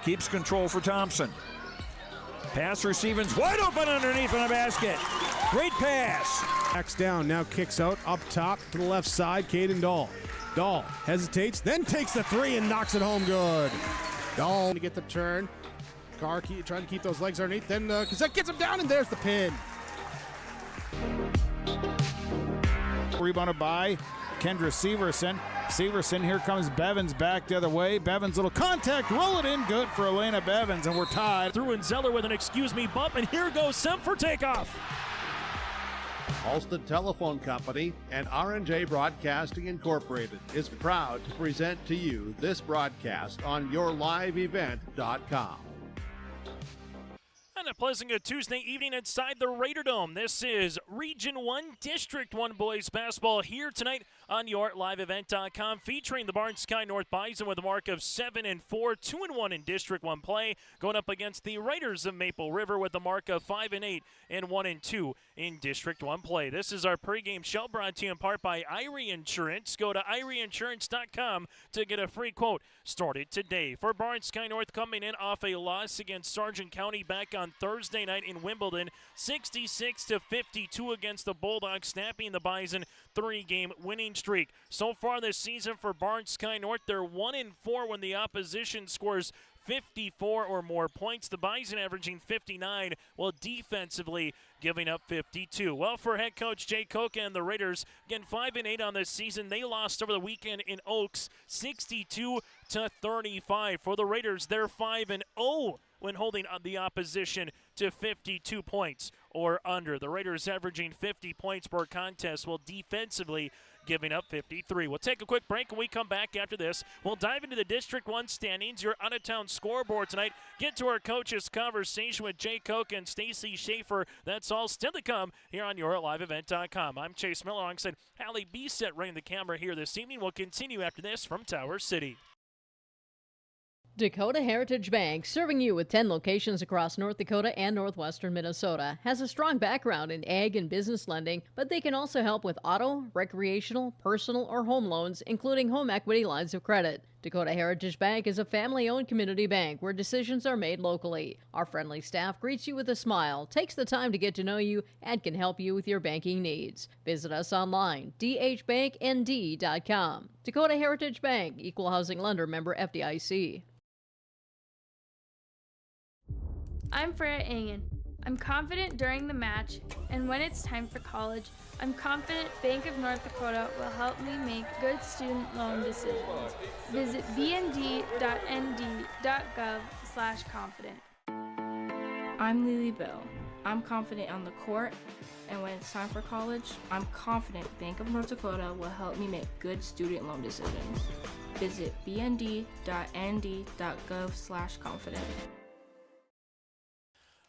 keeps control for Thompson. Pass receiving's wide open underneath in the basket. Great pass. Backs down, now kicks out, up top to the left side, Caden Dahl. Dahl hesitates, then takes the three and knocks it home good. Dahl to get the turn. Carr trying to keep those legs underneath, then Cassette gets him down, and there's the pin. Rebounded by Kendra Severson. Severson, here comes Bevins back the other way. Bevins, little contact, roll it in, good for Elena Bevins, and we're tied. Through and Zeller with an excuse me bump, and here goes Sem for takeoff. Halsted Telephone Company and R&J Broadcasting Incorporated is proud to present to you this broadcast on yourliveevent.com. And a pleasant good Tuesday evening inside the Raider Dome. This is Region 1, District 1 boys basketball here tonight on yourliveevent.com, featuring the Barnes Sky North Bison with a mark of 7-4, 2-1 in District 1 play, going up against the Raiders of Maple River with a mark of 5-8 and 1-2 in District 1 play. This is our pregame show brought to you in part by Irie Insurance. Go to IrieInsurance.com to get a free quote started today. For Barnes Sky North, coming in off a loss against Sargent County back on Thursday night in Wimbledon, 66-52 against the Bulldogs, snapping the Bison three-game winning streak. So far this season for Barnes Sky North, they're 1-4 when the opposition scores 54 or more points. The Bison averaging 59, while defensively giving up 52. Well, for head coach Jay Koch and the Raiders, again 5-8 on this season. They lost over the weekend in Oaks, 62-35. For the Raiders, they're 5-0 when holding the opposition to 52 points or under. The Raiders averaging 50 points per contest, while defensively giving up 53. We'll take a quick break. When we come back after this, we'll dive into the District 1 standings, your out-of-town scoreboard tonight, get to our coaches' conversation with Jay Koch and Stacy Schaefer. That's all still to come here on yourliveevent.com. I'm Chase Miller alongside Hallie Bisset running the camera here this evening. We'll continue after this from Tower City. Dakota Heritage Bank, serving you with 10 locations across North Dakota and northwestern Minnesota, has a strong background in ag and business lending, but they can also help with auto, recreational, personal, or home loans, including home equity lines of credit. Dakota Heritage Bank is a family-owned community bank where decisions are made locally. Our friendly staff greets you with a smile, takes the time to get to know you, and can help you with your banking needs. Visit us online, dhbanknd.com. Dakota Heritage Bank, equal housing lender, member FDIC. I'm Freya Engen. I'm confident during the match, and when it's time for college, I'm confident Bank of North Dakota will help me make good student loan decisions. Visit bnd.nd.gov/confident. I'm Lily Bell. I'm confident on the court, and when it's time for college, I'm confident Bank of North Dakota will help me make good student loan decisions. Visit bnd.nd.gov/confident.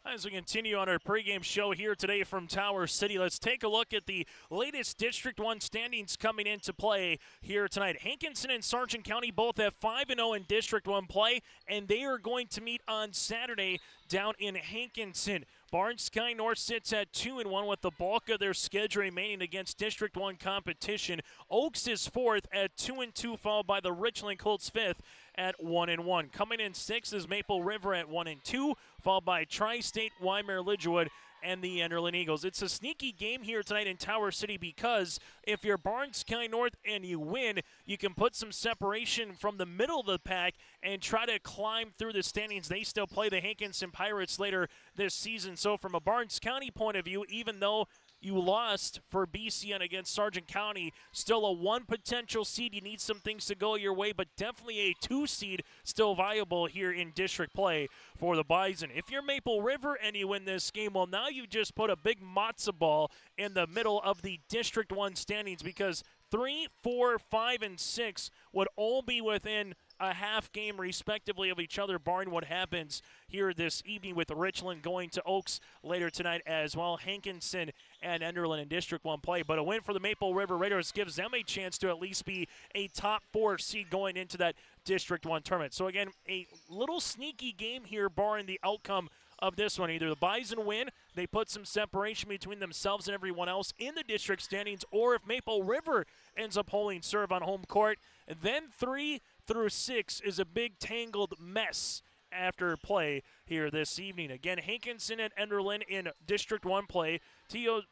As we continue on our pregame show here today from Tower City, let's take a look at the latest District 1 standings coming into play here tonight. Hankinson and Sargent County both have 5-0 in District 1 play, and they are going to meet on Saturday down in Hankinson. Barnes Sky North sits at 2-1 with the bulk of their schedule remaining against District 1 competition. Oaks is fourth at 2-2, followed by the Richland Colts fifth at 1-1. Coming in sixth is Maple River at 1-2, followed by Tri-State, Weimar Lidgewood, and the Enderlin Eagles. It's a sneaky game here tonight in Tower City because if you're Barnes Sky North and you win, you can put some separation from the middle of the pack and try to climb through the standings. They still play the Hankinson Pirates later this season. So from a Barnes County point of view, even though you lost for BCN against Sargent County, still a one potential seed. You need some things to go your way, but definitely a 2 seed still viable here in district play for the Bison. If you're Maple River and you win this game, well, now you just put a big matzo ball in the middle of the District 1 standings because 3, 4, 5, and 6 would all be within a half game respectively of each other, barring what happens here this evening with Richland going to Oaks later tonight as well. Hankinson and Enderlin in District 1 play. But a win for the Maple River Raiders gives them a chance to at least be a top 4 seed going into that District 1 tournament. So again, a little sneaky game here barring the outcome of this one. Either the Bison win, they put some separation between themselves and everyone else in the district standings, or if Maple River ends up holding serve on home court, then 3 through 6 is a big tangled mess after play here this evening. Again, Hankinson and Enderlin in District 1 play. Tio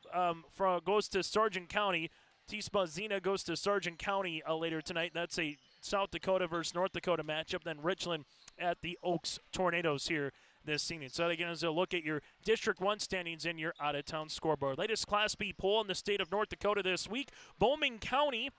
goes to Sargent County. T-Spazina goes to Sargent County later tonight. That's a South Dakota versus North Dakota matchup. Then Richland at the Oaks Tornadoes here this evening. So again, as a look at your District 1 standings in your out-of-town scoreboard. Latest Class B poll in the state of North Dakota this week. Bowman County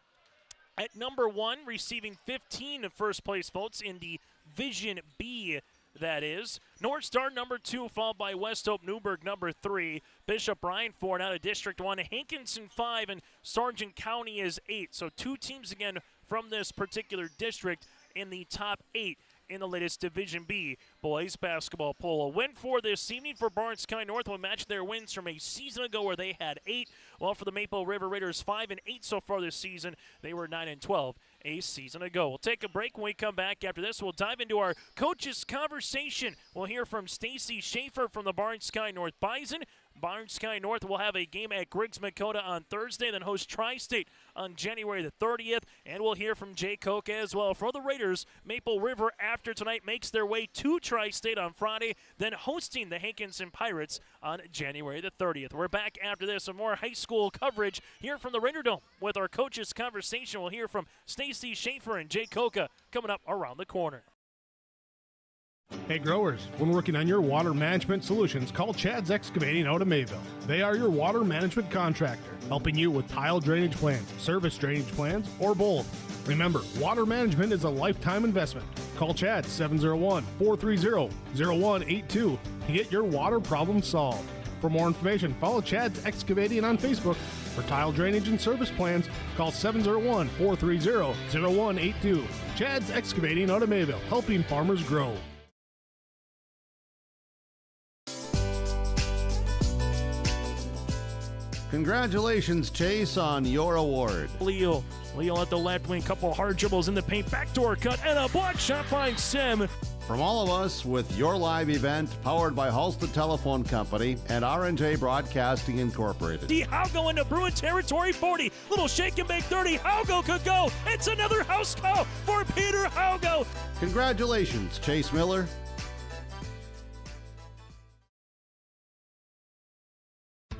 at number 1, receiving 15 first-place votes in the Division B, that is. North Star number 2, followed by West Hope Newburgh number 3. Bishop Bryan 4 out of District 1. Hankinson 5, and Sargent County is 8. So 2 teams again from this particular district in the top 8 in the latest Division B boys basketball poll. A win for this evening for Barnes County North will match their wins from a season ago where they had 8. Well, for the Maple River Raiders, 5-8 so far this season. They were 9-12 a season ago. We'll take a break. When we come back after this, we'll dive into our coaches' conversation. We'll hear from Stacy Schaefer from the Barnes County North Bison. Barnes County North will have a game at Griggs Dakota on Thursday, then host Tri-State on January the 30th. And we'll hear from Jay Koch as well. For the Raiders, Maple River after tonight makes their way to Tri-State on Friday, then hosting the Hankinson Pirates on January the 30th. We're back after this with more high school coverage here from the Raider Dome with our coaches' conversation. We'll hear from Stacy Schaefer and Jay Koch coming up around the corner. Hey growers, when working on your water management solutions, call Chad's Excavating out of Mayville. They are your water management contractor, helping you with tile drainage plans, service drainage plans, or both. Remember, water management is a lifetime investment. Call Chad 701-430-0182 to get your water problem solved. For more information, follow Chad's Excavating on Facebook. For tile drainage and service plans, call 701-430-0182. Chad's Excavating out of Mayville, helping farmers grow. Congratulations, Chase, on your award. Leo at the left wing, couple hard dribbles in the paint, backdoor cut, and a block shot by Sim. From all of us with your live event, powered by Halstead Telephone Company and R&J Broadcasting Incorporated. D. Haugo into Bruin territory, 40. Little shake and bake, 30. Haugo could go. It's another house call for Peter Haugo. Congratulations, Chase Miller.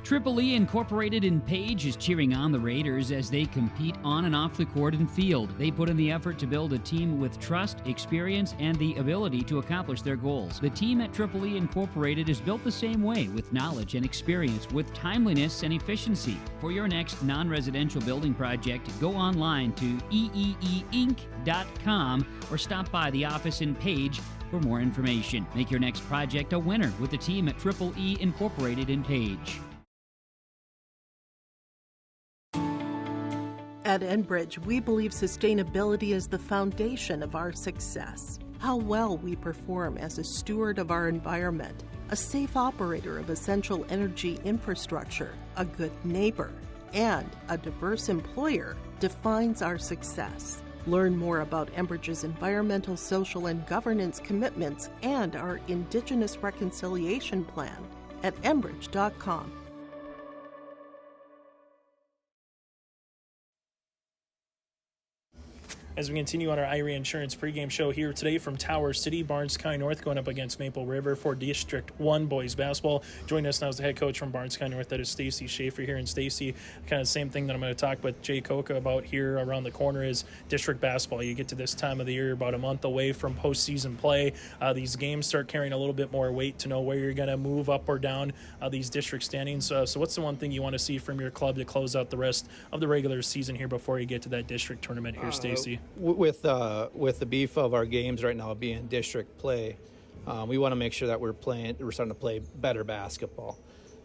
Triple E Incorporated in Page is cheering on the Raiders as they compete on and off the court and field. They put in the effort to build a team with trust, experience, and the ability to accomplish their goals. The team at Triple E Incorporated is built the same way, with knowledge and experience, with timeliness and efficiency. For your next non-residential building project, go online to eeeinc.com or stop by the office in Page for more information. Make your next project a winner with the team at Triple E Incorporated in Page. At Enbridge, we believe sustainability is the foundation of our success. How well we perform as a steward of our environment, a safe operator of essential energy infrastructure, a good neighbor, and a diverse employer defines our success. Learn more about Enbridge's environmental, social, and governance commitments and our Indigenous Reconciliation Plan at enbridge.com. As we continue on our IRE Insurance pregame show here today from Tower City, Barnes County North going up against Maple River for District 1 boys basketball. Joining us now is the head coach from Barnes County North, that is Stacy Schaefer here. And Stacy, kind of the same thing that I'm going to talk with Jay Koch about here around the corner is district basketball. You get to this time of the year, about a month away from postseason play. These games start carrying a little bit more weight to know where you're going to move up or down these district standings. So what's the one thing you want to see from your club to close out the rest of the regular season here before you get to that district tournament here, Stacy? With the beef of our games right now being district play, we want to make sure that we're starting to play better basketball.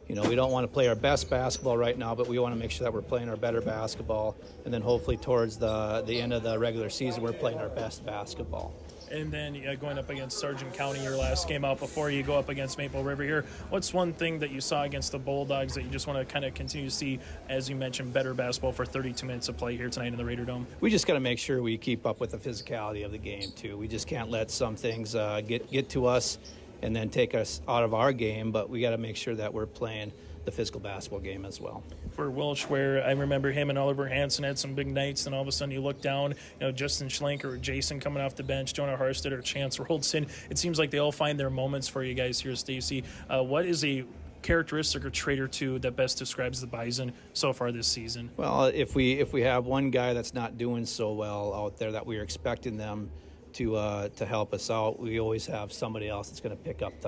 You know, we don't want to play our best basketball right now, but we want to make sure that we're playing our better basketball, and then hopefully towards the end of the regular season, we're playing our best basketball. And then going up against Sargent County, your last game out before you go up against Maple River here. What's one thing that you saw against the Bulldogs that you just want to kind of continue to see, as you mentioned, better basketball for 32 minutes of play here tonight in the Raider Dome? We just got to make sure we keep up with the physicality of the game, too. We just can't let some things get to us and then take us out of our game, but we got to make sure that we're playing the physical basketball game as well. for Welsh, where I remember him and Oliver Hansen had some big nights, and all of a sudden you look down, Justin Schlenker or Jason coming off the bench, Jonah Harstead or Chance Roldson. It seems like they all find their moments for you guys here, Stacy. What is a characteristic or trait or two that best describes the Bison so far this season? Well, if we have one guy that's not doing so well out there that we're expecting them to help us out, we always have somebody else that's going to pick up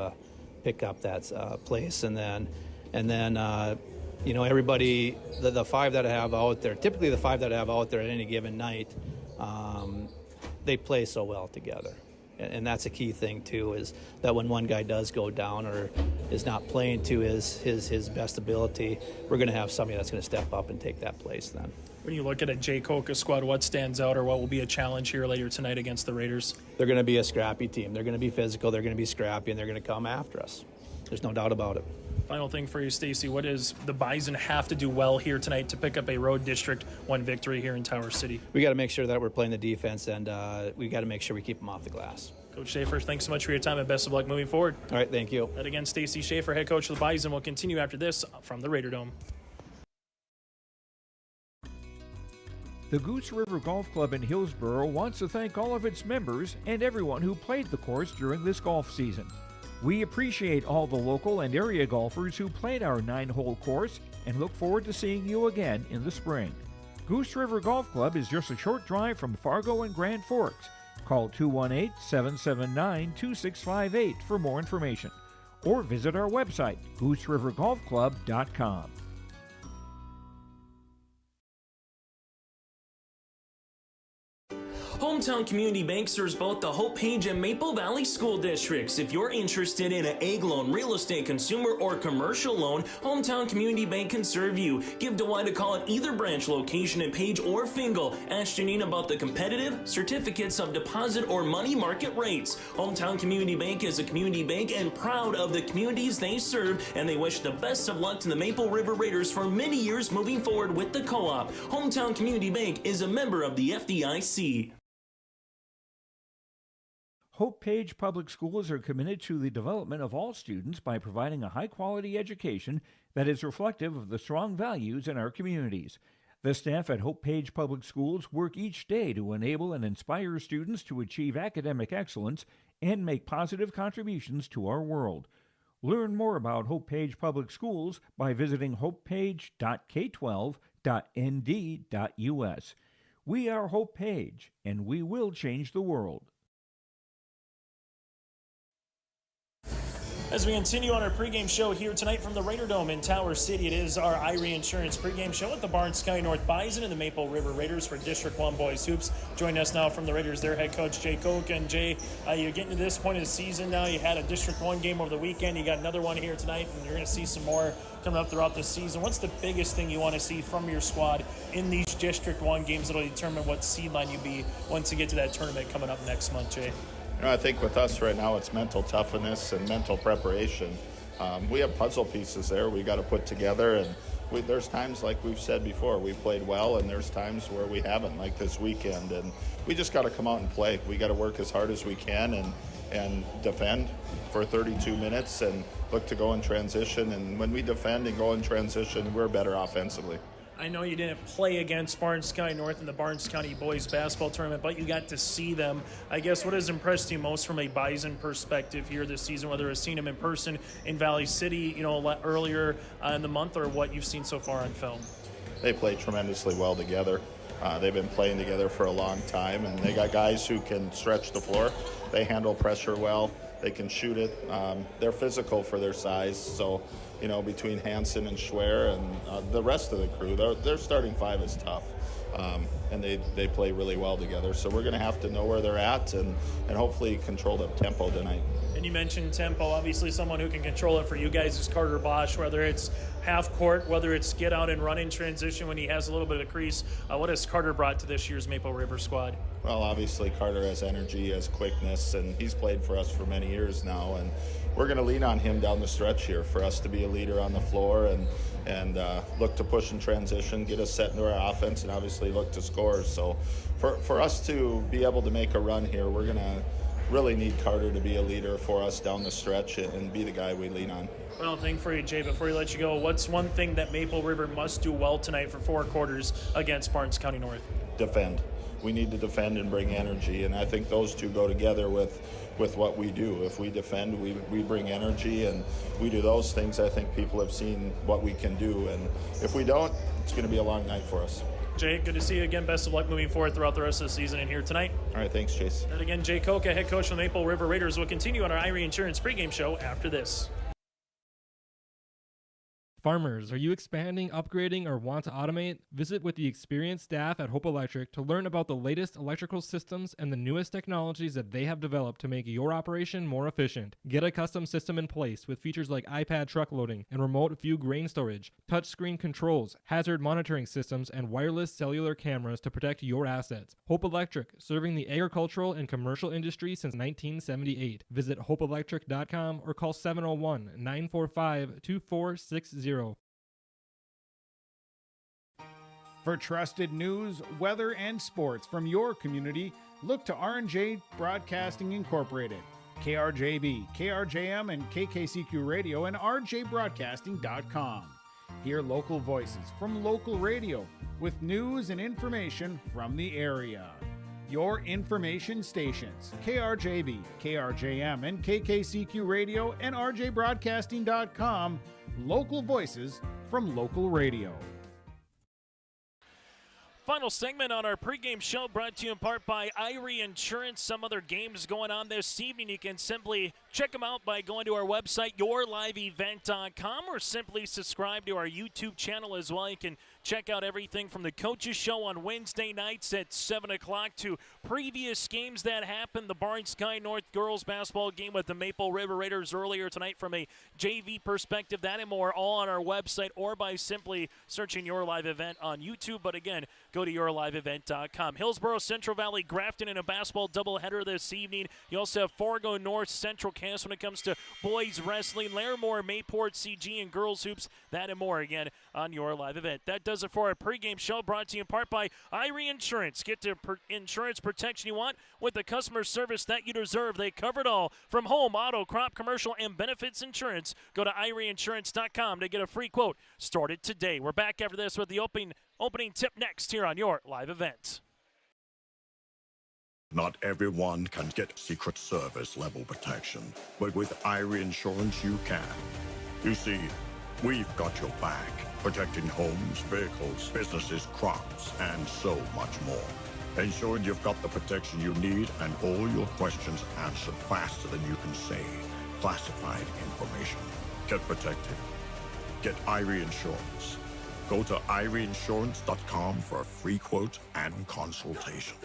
that place, and then everybody, the five that I have out there, typically the five that I have out there at any given night, they play so well together. And that's a key thing, too, is that when one guy does go down or is not playing to his best ability, we're going to have somebody that's going to step up and take that place then. When you look at a Jay Koka squad, what stands out or what will be a challenge here later tonight against the Raiders? They're going to be a scrappy team. They're going to be physical, they're going to be scrappy, and they're going to come after us. There's no doubt about it. Final thing for you, Stacy, what does the Bison have to do well here tonight to pick up a road District 1 victory here in Tower City? We got to make sure that we're playing the defense, and we got to make sure we keep them off the glass. Coach Schaefer, thanks so much for your time and best of luck moving forward. All right, thank you. That again, Stacy Schaefer, head coach of the Bison, will continue after this from the Raider Dome. The Goose River Golf Club in Hillsboro wants to thank all of its members and everyone who played the course during this golf season. We appreciate all the local and area golfers who played our 9-hole course and look forward to seeing you again in the spring. Goose River Golf Club is just a short drive from Fargo and Grand Forks. Call 218-779-2658 for more information, or visit our website, gooserivergolfclub.com. Hometown Community Bank serves both the Hope Page and Maple Valley School Districts. If you're interested in an egg loan, real estate, consumer, or commercial loan, Hometown Community Bank can serve you. Give DeWitt a call at either branch location in Page or Fingal. Ask Janine about the competitive certificates of deposit or money market rates. Hometown Community Bank is a community bank and proud of the communities they serve, and they wish the best of luck to the Maple River Raiders for many years moving forward with the co-op. Hometown Community Bank is a member of the FDIC. Hope Page Public Schools are committed to the development of all students by providing a high-quality education that is reflective of the strong values in our communities. The staff at Hope Page Public Schools work each day to enable and inspire students to achieve academic excellence and make positive contributions to our world. Learn more about Hope Page Public Schools by visiting hopepage.k12.nd.us. We are Hope Page, and we will change the world. As we continue on our pregame show here tonight from the Raider Dome in Tower City, it is our Irie Insurance pregame show at the Barnes County North Bison and the Maple River Raiders for District 1 Boys Hoops. Joining us now from the Raiders, their head coach, Jay Koch. And Jay, you're getting to this point of the season now. You had a District 1 game over the weekend. You got another one here tonight, and you're going to see some more coming up throughout the season. What's the biggest thing you want to see from your squad in these District 1 games that will determine what seed line you be once you get to that tournament coming up next month, Jay? I think with us right now, it's mental toughness and mental preparation. We have puzzle pieces there we got to put together, and there's times, like we've said before, we played well, and there's times where we haven't, like this weekend, and we just got to come out and play. We got to work as hard as we can and defend for 32 minutes and look to go in transition, and when we defend and go in transition, we're better offensively. I know you didn't play against Barnes County North in the Barnes County Boys Basketball Tournament, but you got to see them. I guess what has impressed you most from a Bison perspective here this season, whether it's seen them in person in Valley City, earlier in the month, or what you've seen so far on film? They play tremendously well together. They've been playing together for a long time, and they got guys who can stretch the floor. They handle pressure well. They can shoot it. They're physical for their size, so between Hansen and Schwer and the rest of the crew, their starting five is tough, and they play really well together. So we're going to have to know where they're at and hopefully control the tempo tonight. And you mentioned tempo. Obviously, someone who can control it for you guys is Carter Bosch, whether it's half court, whether it's get out and run in transition when he has a little bit of crease. What has Carter brought to this year's Maple River squad? Well, obviously, Carter has energy, has quickness, and he's played for us for many years now. And we're going to lean on him down the stretch here for us to be a leader on the floor and look to push in transition, get us set into our offense, and obviously look to score. So for us to be able to make a run here, we're going to really need Carter to be a leader for us down the stretch and be the guy we lean on. Final thing for you, Jay, before we let you go, what's one thing that Maple River must do well tonight for 4 quarters against Barnes County North? Defend. We need to defend and bring energy, and I think those two go together with what we do. If we defend, we bring energy, and we do those things. I think people have seen what we can do, and if we don't, it's going to be a long night for us. Jay, good to see you again. Best of luck moving forward throughout the rest of the season and here tonight. All right, thanks, Chase. And again, Jay Koka, head coach of the Maple River Raiders, will continue on our Irie Insurance pregame show after this. Farmers, are you expanding, upgrading, or want to automate? Visit with the experienced staff at Hope Electric to learn about the latest electrical systems and the newest technologies that they have developed to make your operation more efficient. Get a custom system in place with features like iPad truck loading and remote view grain storage, touchscreen controls, hazard monitoring systems, and wireless cellular cameras to protect your assets. Hope Electric, serving the agricultural and commercial industry since 1978. Visit hopeelectric.com or call 701-945-2460. For trusted news, weather, and sports from your community, look to R&J Broadcasting Incorporated, KRJB, KRJM, and KKCQ Radio, and rjbroadcasting.com. Hear local voices from local radio with news and information from the area. Your information stations, KRJB, KRJM, and KKCQ Radio, and rjbroadcasting.com. Local voices from local radio. Final segment on our pregame show brought to you in part by Irie Insurance. Some other games going on this evening. You can simply check them out by going to our website, yourliveevent.com, or simply subscribe to our YouTube channel as well. You can check out everything from the Coaches Show on Wednesday nights at 7 o'clock to previous games that happened. The Barnes County North girls basketball game with the Maple River Raiders earlier tonight from a JV perspective. That and more all on our website or by simply searching Your Live Event on YouTube. But again, go to yourliveevent.com. Hillsborough, Central Valley, Grafton in a basketball doubleheader this evening. You also have Fargo North, Central Cass when it comes to boys wrestling. Larimore, Mayport, CG, and girls hoops. That and more again on Your Live Event. That does it for our pregame show brought to you in part by Irie Insurance. Get the insurance protection you want with the customer service that you deserve. They cover it all from home, auto, crop, commercial, and benefits insurance. Go to IrieInsurance.com to get a free quote. Started today. We're back after this with the opening tip next here on Your Live Event. Not everyone can get Secret Service level protection, but with Irie Insurance you can. You see, we've got your back, protecting homes, vehicles, businesses, crops, and so much more. Ensuring you've got the protection you need and all your questions answered faster than you can say classified information. Get protected. Get Irie Insurance. Go to IrieInsurance.com for a free quote and consultation.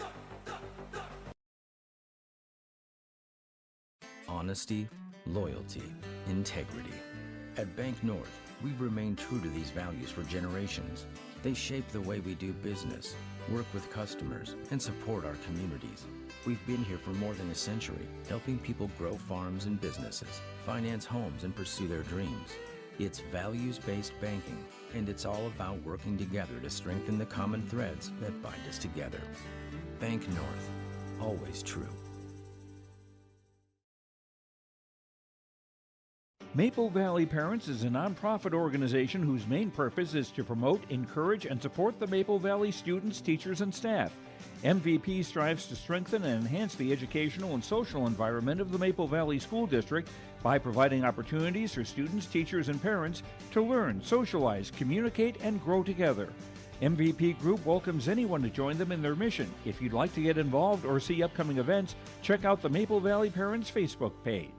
Honesty, loyalty, integrity. At Bank North, we've remained true to these values for generations. They shape the way we do business, work with customers, and support our communities. We've been here for more than a century, helping people grow farms and businesses, finance homes, and pursue their dreams. It's values-based banking, and it's all about working together to strengthen the common threads that bind us together. Bank North, always true. Maple Valley Parents is a nonprofit organization whose main purpose is to promote, encourage, and support the Maple Valley students, teachers, and staff. MVP strives to strengthen and enhance the educational and social environment of the Maple Valley School District by providing opportunities for students, teachers, and parents to learn, socialize, communicate, and grow together. MVP Group welcomes anyone to join them in their mission. If you'd like to get involved or see upcoming events, check out the Maple Valley Parents Facebook page.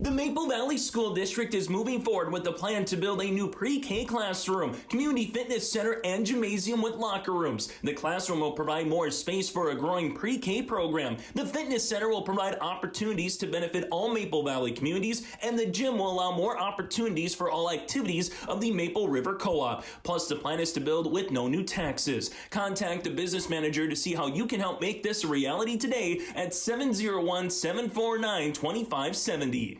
The Maple Valley School District is moving forward with the plan to build a new pre-K classroom, community fitness center, and gymnasium with locker rooms. The classroom will provide more space for a growing pre-K program. The fitness center will provide opportunities to benefit all Maple Valley communities, and the gym will allow more opportunities for all activities of the Maple River Co-op. Plus, the plan is to build with no new taxes. Contact the business manager to see how you can help make this a reality today at 701-749-2570.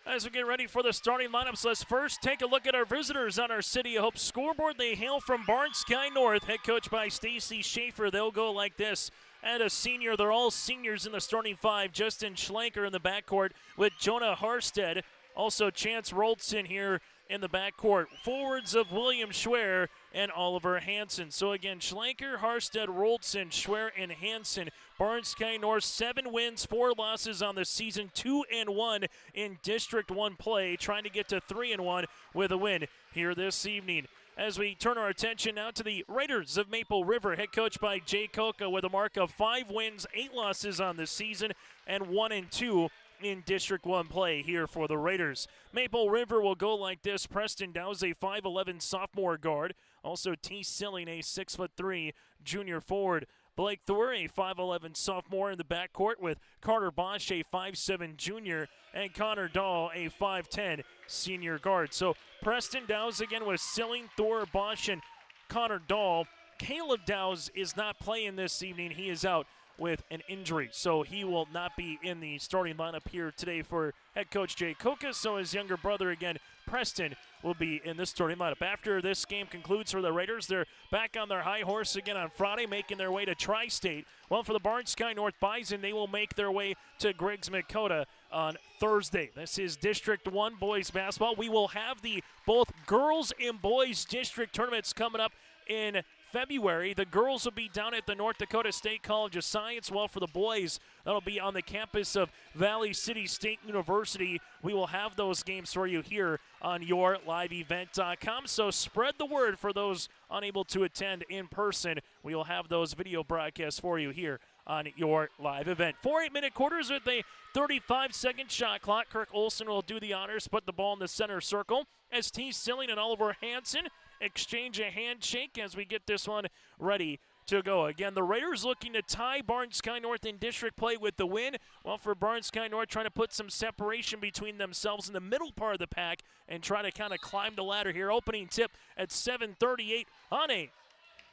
As we get ready for the starting lineups, let's first take a look at our visitors on our City of Hope scoreboard. They hail from Barnes Sky North, head coached by Stacy Schaefer. They'll go like this. And a senior, they're all seniors in the starting five. Justin Schlenker in the backcourt with Jonah Harstead. Also Chance Roldson here in the backcourt. Forwards of William Schwer and Oliver Hansen. So again, Schlenker, Harstead, Roldson, Schwer, and Hansen. Barnes Sky North, 7 wins, 4 losses on the season, 2-1 in District 1 play, trying to get to 3-1 with a win here this evening. As we turn our attention now to the Raiders of Maple River, head coached by Jay Koka with a mark of 5 wins, 8 losses on the season, and 1-2 in District 1 play here for the Raiders. Maple River will go like this. Preston Dow's a 5'11 sophomore guard. Also T. Silling, a 6'3 junior forward. Blake Thor, a 5'11 sophomore in the backcourt with Carter Bosch, a 5'7 junior, and Connor Dahl, a 5'10 senior guard. So Preston Dow's again with Silling, Thor, Bosch, and Connor Dahl. Caleb Dow's is not playing this evening. He is out with an injury, so he will not be in the starting lineup here today for head coach Jay Koka. So his younger brother, again, Preston, will be in the starting lineup. After this game concludes for the Raiders, they're back on their high horse again on Friday, making their way to Tri-State. Well, for the Barnes Sky North Bison, they will make their way to Griggs Makota on Thursday. This is District 1 boys basketball. We will have the both girls and boys district tournaments coming up in February. The girls will be down at the North Dakota State College of Science. Well, for the boys, that'll be on the campus of Valley City State University. We will have those games for you here on yourliveevent.com. So spread the word for those unable to attend in person. We will have those video broadcasts for you here on your live event. 4 8-minute quarters with a 35-second shot clock. Kirk Olson will do the honors, put the ball in the center circle as T. Silling and Oliver Hansen exchange a handshake as we get this one ready to go. Again, the Raiders looking to tie Barnes Sky North in district play with the win. Well, for Barnes Sky North, trying to put some separation between themselves in the middle part of the pack and try to kind of climb the ladder here. Opening tip at 7:38 on a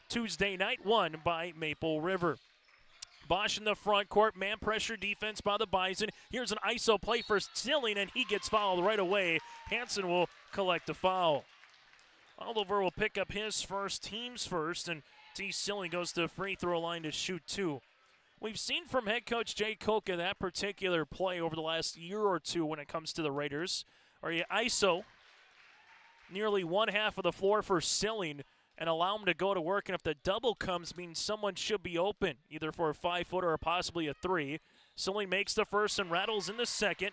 Tuesday night, won by Maple River. Bosch in the front court, man pressure defense by the Bison. Here's an ISO play for Silling, and he gets fouled right away. Hansen will collect a foul. Oliver will pick up his first, team's first, and T. Silling goes to the free throw line to shoot 2. We've seen from head coach Jay Koka that particular play over the last year or two when it comes to the Raiders. Or you ISO nearly one half of the floor for Silling and allow him to go to work, and if the double comes, means someone should be open, either for a 5-footer or possibly a 3. Silling makes the first and rattles in the second.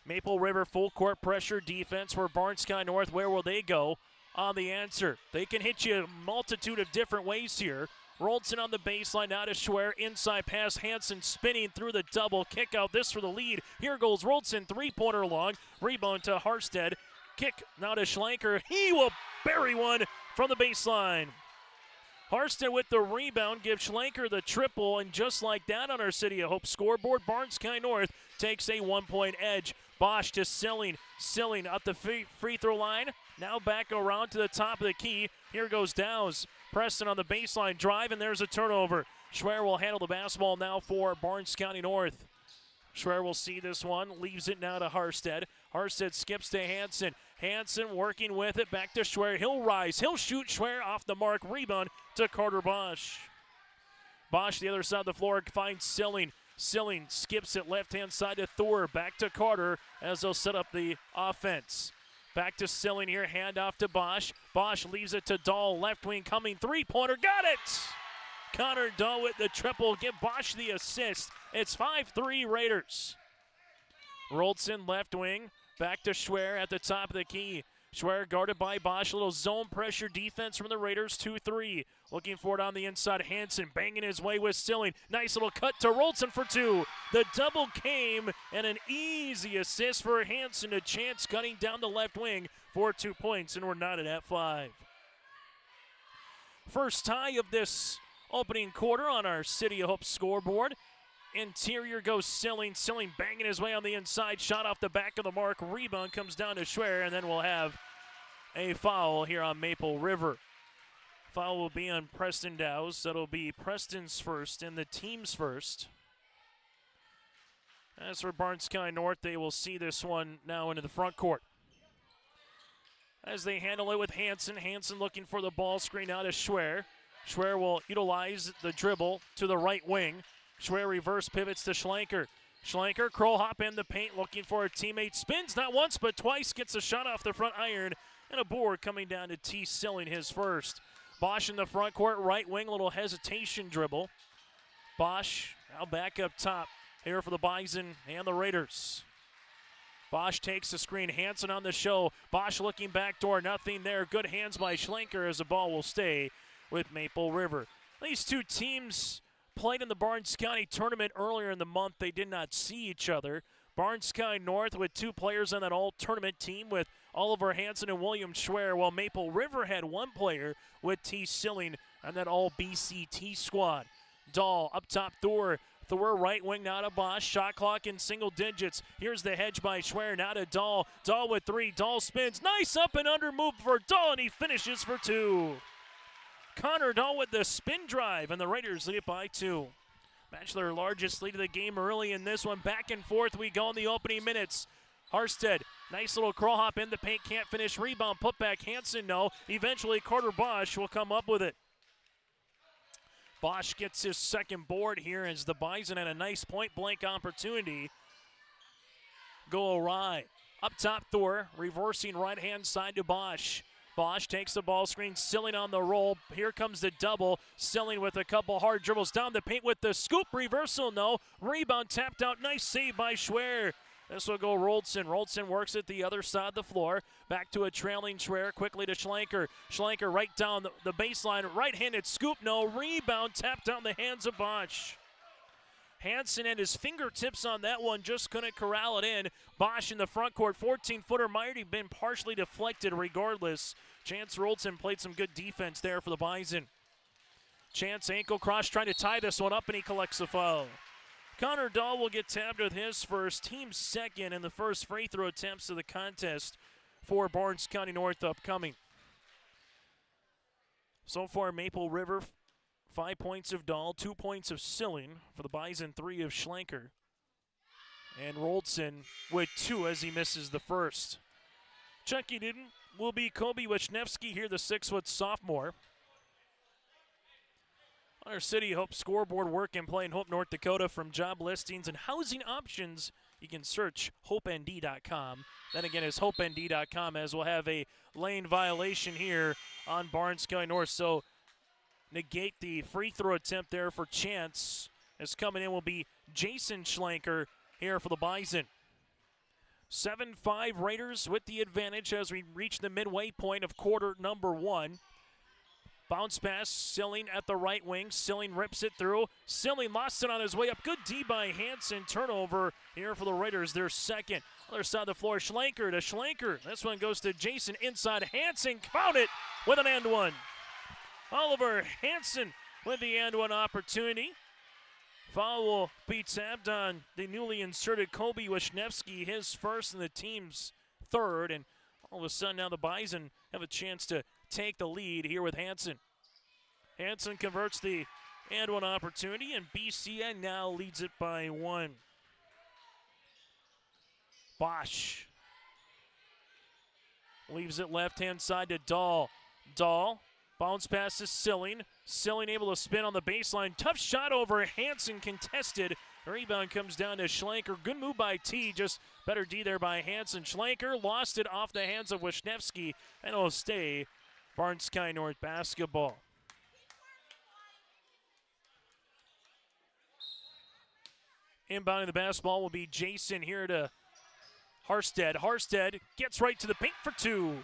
Maple River full court pressure defense for Barnes Sky North. Where will they go on the answer? They can hit you a multitude of different ways here. Roldson on the baseline, now to Schwer. Inside pass, Hansen spinning through the double. Kick out, this for the lead. Here goes Roldson, 3-pointer long. Rebound to Harstead. Kick now to Schlenker. He will bury one from the baseline. Harstead with the rebound, gives Schlenker the triple, and just like that on our City of Hope scoreboard, Barnes Sky North takes a 1-point edge. Bosch to Silling. Silling up the free throw line. Now back around to the top of the key. Here goes Dow's. Preston on the baseline drive, and there's a turnover. Schwer will handle the basketball now for Barnes County North. Schwer will see this one, leaves it now to Harstead. Harstead skips to Hansen. Hansen working with it, back to Schwer. He'll rise, he'll shoot. Schwer off the mark, rebound to Carter Bosch. Bosch, the other side of the floor, finds Silling. Silling skips it left-hand side to Thor. Back to Carter as they'll set up the offense. Back to Silling here, handoff to Bosch. Bosch leaves it to Dahl, left wing coming, 3-pointer, got it! Connor Dahl with the triple, give Bosch the assist. It's 5-3 Raiders. Roldson left wing, back to Schwer at the top of the key. Schwer guarded by Bosch, little zone pressure defense from the Raiders, 2-3. Looking for it on the inside, Hansen banging his way with Silling. Nice little cut to Roldson for 2. The double came, and an easy assist for Hansen. A chance cutting down the left wing for 2 points, and we're knotted at 5. First tie of this opening quarter on our City of Hope scoreboard. Interior goes Silling. Silling banging his way on the inside. Shot off the back of the mark. Rebound comes down to Schwer, and then we'll have a foul here on Maple River. Foul will be on Preston Dow's. That'll be Preston's first and the team's first. As for Barnes County North, they will see this one now into the front court. As they handle it with Hansen. Hansen looking for the ball screen out of Schwer. Schwer will utilize the dribble to the right wing. Schwer reverse pivots to Schlenker. Schlenker, curl hop in the paint, looking for a teammate. Spins not once, but twice. Gets a shot off the front iron. And a board coming down to T. Silling, his first. Bosch in the front court, right wing, a little hesitation dribble. Bosch now back up top here for the Bison and the Raiders. Bosch takes the screen. Hansen on the show. Bosch looking backdoor. Nothing there. Good hands by Schlenker as the ball will stay with Maple River. These two teams played in the Barnes County tournament earlier in the month. They did not see each other. Barnes County North with two players on that all-tournament team with Oliver Hansen and William Schwer, while Maple River had one player with T. Silling on that all-BCT squad. Dahl up top, Thor right wing, now to Bosch. Shot clock in single digits. Here's the hedge by Schwer, now to Dahl. Dahl with three. Dahl spins. Nice up and under move for Dahl, and he finishes for two. Connor Dahl with the spin drive, and the Raiders lead it by two. Match their largest lead of the game early in this one. Back and forth we go in the opening minutes. Harstead, nice little crawl hop in the paint, can't finish. Rebound, put back, Hansen, no. Eventually Carter Bosch will come up with it. Bosch gets his second board here as the Bison had a nice point-blank opportunity go awry. Up top, Thor, reversing right-hand side to Bosch. Bosch takes the ball screen, Silling on the roll. Here comes the double. Silling with a couple hard dribbles down the paint with the scoop. Reversal, no. Rebound tapped out. Nice save by Schwer. This will go Roldson. Roldson works at the other side of the floor. Back to a trailing Schwer. Quickly to Schlenker. Schlenker right down the baseline. Right-handed scoop, no. Rebound tapped out in the hands of Bosch. Hansen and his fingertips on that one, just couldn't corral it in. Bosch in the front court, 14-footer might have been partially deflected regardless. Chance Roldson played some good defense there for the Bison. Chance ankle cross trying to tie this one up, and he collects the foul. Connor Dahl will get tabbed with his first, team second in the first free throw attempts of the contest for Barnes County North upcoming. So far, Maple River, 5 points of Dahl, 2 points of Silling for the Bison, 3 of Schlenker. And Roldson with 2 as he misses the first. Checking in will be Kobe Wisniewski here, the 6-foot sophomore. Our City Hope scoreboard work and play in Hope, North Dakota. From job listings and housing options, you can search hopend.com. Then again, it's hopend.com, as we'll have a lane violation here on Barnes County North. So negate the free throw attempt there for Chance. As coming in will be Jason Schlenker here for the Bison. 7-5 Raiders with the advantage as we reach the midway point of quarter number 1. Bounce pass, Silling at the right wing. Silling rips it through. Silling lost it on his way up. Good D by Hansen. Turnover here for the Raiders, their second. Other side of the floor, Schlenker to Schlenker. This one goes to Jason inside. Hansen found it with an and one. Oliver Hansen with the and one opportunity. Foul will be tapped on the newly inserted Kobe Wisniewski, his first and the team's third. And all of a sudden now the Bison have a chance to take the lead here with Hansen. Hansen converts the and one opportunity, and BCN now leads it by 1. Bosch leaves it left-hand side to Dahl. Dahl, bounce pass to Silling. Silling able to spin on the baseline. Tough shot over Hansen, contested. Rebound comes down to Schlenker. Good move by T, just better D there by Hansen. Schlenker lost it off the hands of Wisniewski, and it'll stay Barnes County North basketball. Inbounding the basketball will be Jason here to Harstead. Harstead gets right to the paint for 2.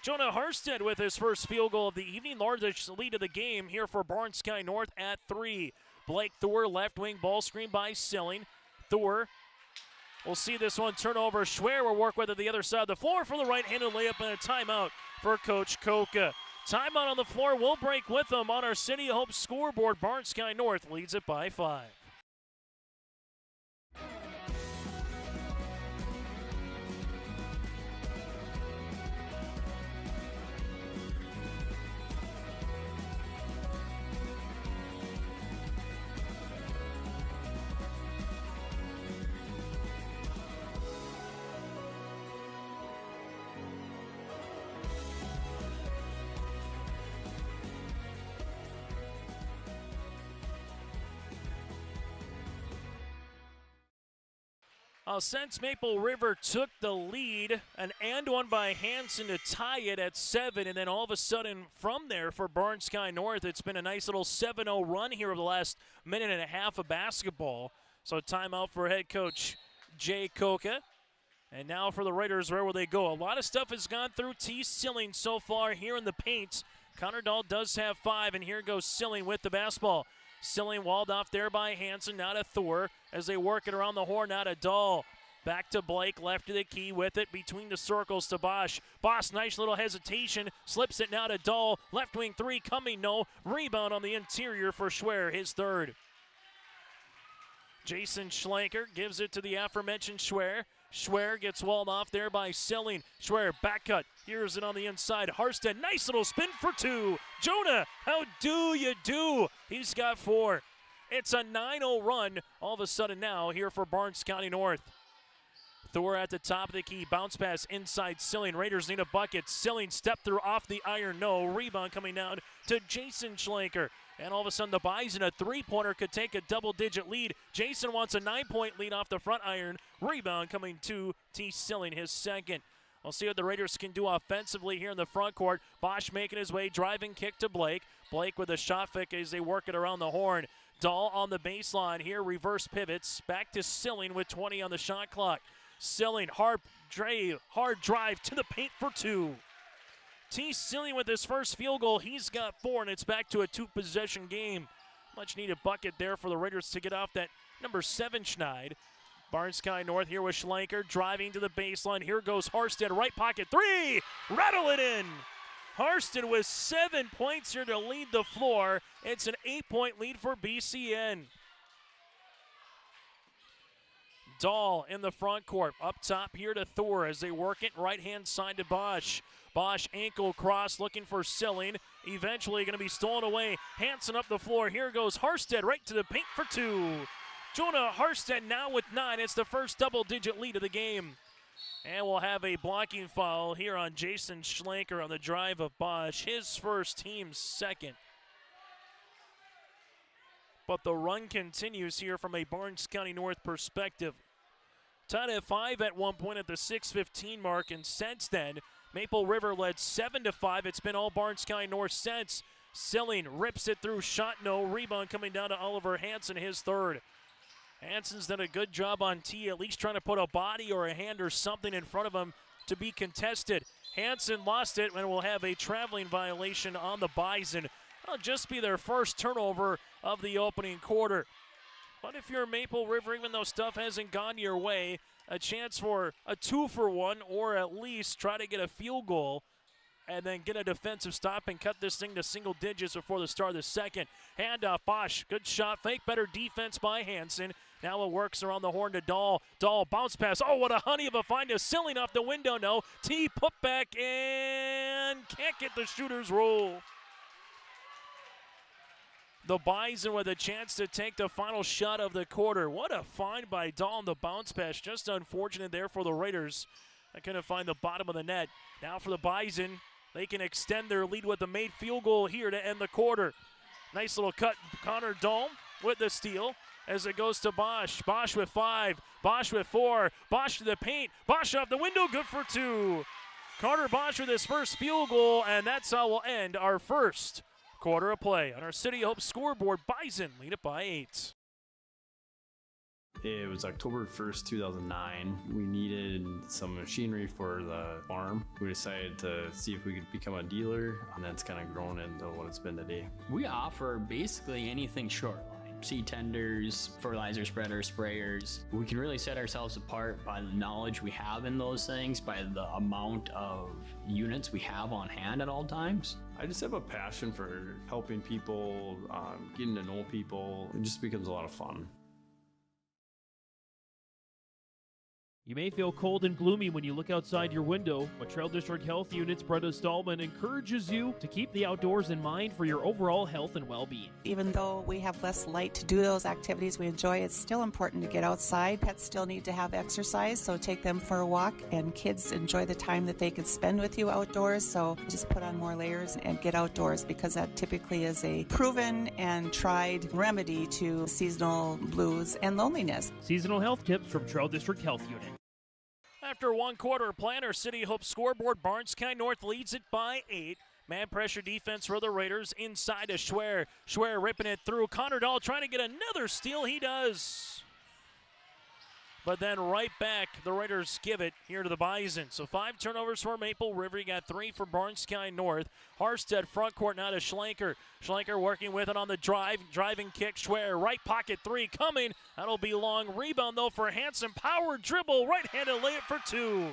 Jonah Harstead with his first field goal of the evening. Largest lead of the game here for Barnes County North at 3. Blake Thor, left wing, ball screen by Silling. Thor will see this one turnover. Schwer will work with it the other side of the floor for the right-handed layup, and a timeout for Coach Koka. Timeout on the floor. We'll break with them on our City of Hope scoreboard. Barnes County North leads it by 5. Since Maple River took the lead, an and one by Hanson to tie it at 7, and then all of a sudden from there for Barn Sky North, it's been a nice little 7-0 run here over the last minute and a half of basketball. So timeout for head coach Jay Koka. And now for the Raiders, where will they go? A lot of stuff has gone through T. Silling so far here in the paint. Connor Dahl does have 5, and here goes Silling with the basketball. Silling walled off there by Hanson, now to Thor as they work it around the horn, now to Dahl. Back to Blake, left of the key with it, between the circles to Bosch. Bosch, nice little hesitation, slips it now to Dahl. Left wing 3 coming, no. Rebound on the interior for Schwer, his 3rd. Jason Schlenker gives it to the aforementioned Schwer. Schwer gets walled off there by Silling. Schwer, back cut. Here's it on the inside. Harstead, nice little spin for 2. Jonah, how do you do? He's got 4. It's a 9-0 run all of a sudden now here for Barnes County North. Thor at the top of the key. Bounce pass inside Silling. Raiders need a bucket. Silling step through off the iron. No. Rebound coming down to Jason Schlenker. And all of a sudden the Bison, a 3-pointer, could take a double-digit lead. Jason wants a 9-point lead off the front iron. Rebound coming to T. Silling, his 2nd. We'll see what the Raiders can do offensively here in the front court. Bosch making his way, driving kick to Blake. Blake with a shot fake as they work it around the horn. Dahl on the baseline here, reverse pivots. Back to Silling with 20 on the shot clock. Silling, hard drive to the paint for 2. T. Silling with his first field goal. He's got 4, and it's back to a 2-possession game. Much needed bucket there for the Raiders to get off that number 7 Schneid. Barnes Sky North here with Schlenker driving to the baseline. Here goes Harstead, right pocket 3. Rattle it in. Harstead with 7 points here to lead the floor. It's an 8-point lead for BCN. Dahl in the front court. Up top here to Thor as they work it right-hand side to Bosch. Bosch ankle cross looking for Silling. Eventually going to be stolen away. Hanson up the floor. Here goes Harstead right to the paint for 2. Jonah Harstead now with 9. It's the first double-digit lead of the game. And we'll have a blocking foul here on Jason Schlenker on the drive of Bosch. His first, team's 2nd. But the run continues here from a Barnes County North perspective. Tied at 5 at one point at the 6:15 mark, and since then, Maple River led 7-5. It's been all Barnes County North since. Silling rips it through, shot no. Rebound coming down to Oliver Hanson, his 3rd. Hanson's done a good job on T, at least trying to put a body or a hand or something in front of him to be contested. Hanson lost it and will have a traveling violation on the Bison. It'll just be their first turnover of the opening quarter. But if you're Maple River, even though stuff hasn't gone your way, a chance for a 2-for-1 or at least try to get a field goal and then get a defensive stop and cut this thing to single digits before the start of the second. Handoff, Bosch, good shot, fake, better defense by Hanson. Now it works around the horn to Dahl. Dahl, bounce pass. Oh, what a honey of a find to Silling off the window. No, T put back and can't get the shooter's roll. The Bison with a chance to take the final shot of the quarter. What a find by Dahl on the bounce pass. Just unfortunate there for the Raiders. I couldn't find the bottom of the net. Now for the Bison, they can extend their lead with a made field goal here to end the quarter. Nice little cut. Connor Dahl with the steal as it goes to Bosch. Bosch with 5. Bosch with 4. Bosch to the paint. Bosch off the window. Good for 2. Carter Bosch with his first field goal, and that's how we'll end our first quarter of play. On our City Hope scoreboard, Bison lead it by 8. It was October 1st, 2009. We needed some machinery for the farm. We decided to see if we could become a dealer, and that's kind of grown into what it's been today. We offer basically anything short line. Seed tenders, fertilizer spreaders, sprayers. We can really set ourselves apart by the knowledge we have in those things, by the amount of units we have on hand at all times. I just have a passion for helping people, getting to know people. It just becomes a lot of fun. You may feel cold and gloomy when you look outside your window, but Trail District Health Unit's Brenda Stallman encourages you to keep the outdoors in mind for your overall health and well-being. Even though we have less light to do those activities we enjoy, it's still important to get outside. Pets still need to have exercise, so take them for a walk, and kids enjoy the time that they can spend with you outdoors, so just put on more layers and get outdoors, because that typically is a proven and tried remedy to seasonal blues and loneliness. Seasonal health tips from Trail District Health Unit. After one quarter, Planter City Hope scoreboard. Barnes County North leads it by 8. Man pressure defense for the Raiders inside to Schwer. Schwer ripping it through. Connor Dahl trying to get another steal. He does. But then right back, the Raiders give it here to the Bison. So 5 turnovers for Maple River. You got 3 for Barnes County North. Harstead front court now to Schlenker. Schlenker working with it on the drive. Driving kick. Schwer right pocket 3 coming. That'll be long. Rebound though for Hanson. Power dribble. Right-handed layup for 2.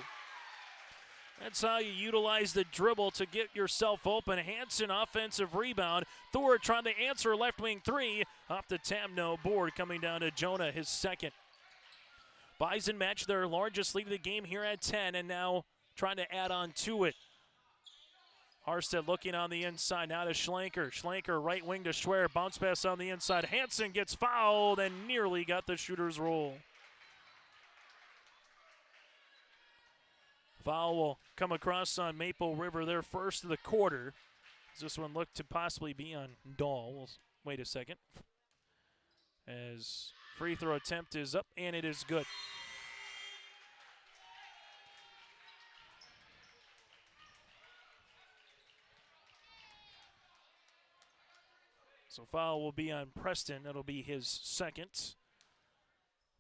That's how you utilize the dribble to get yourself open. Hanson offensive rebound. Thor trying to answer left wing 3. Off the Tamno board coming down to Jonah, his second. Bison match their largest lead of the game here at 10, and now trying to add on to it. Harstead looking on the inside, now to Schlenker. Schlenker right wing to Schwer, bounce pass on the inside. Hanson gets fouled and nearly got the shooter's roll. Foul will come across on Maple River, their first of the quarter. This one looked to possibly be on Dahl. We'll wait a second. As free throw attempt is up, and it is good. So foul will be on Preston. That'll be his second.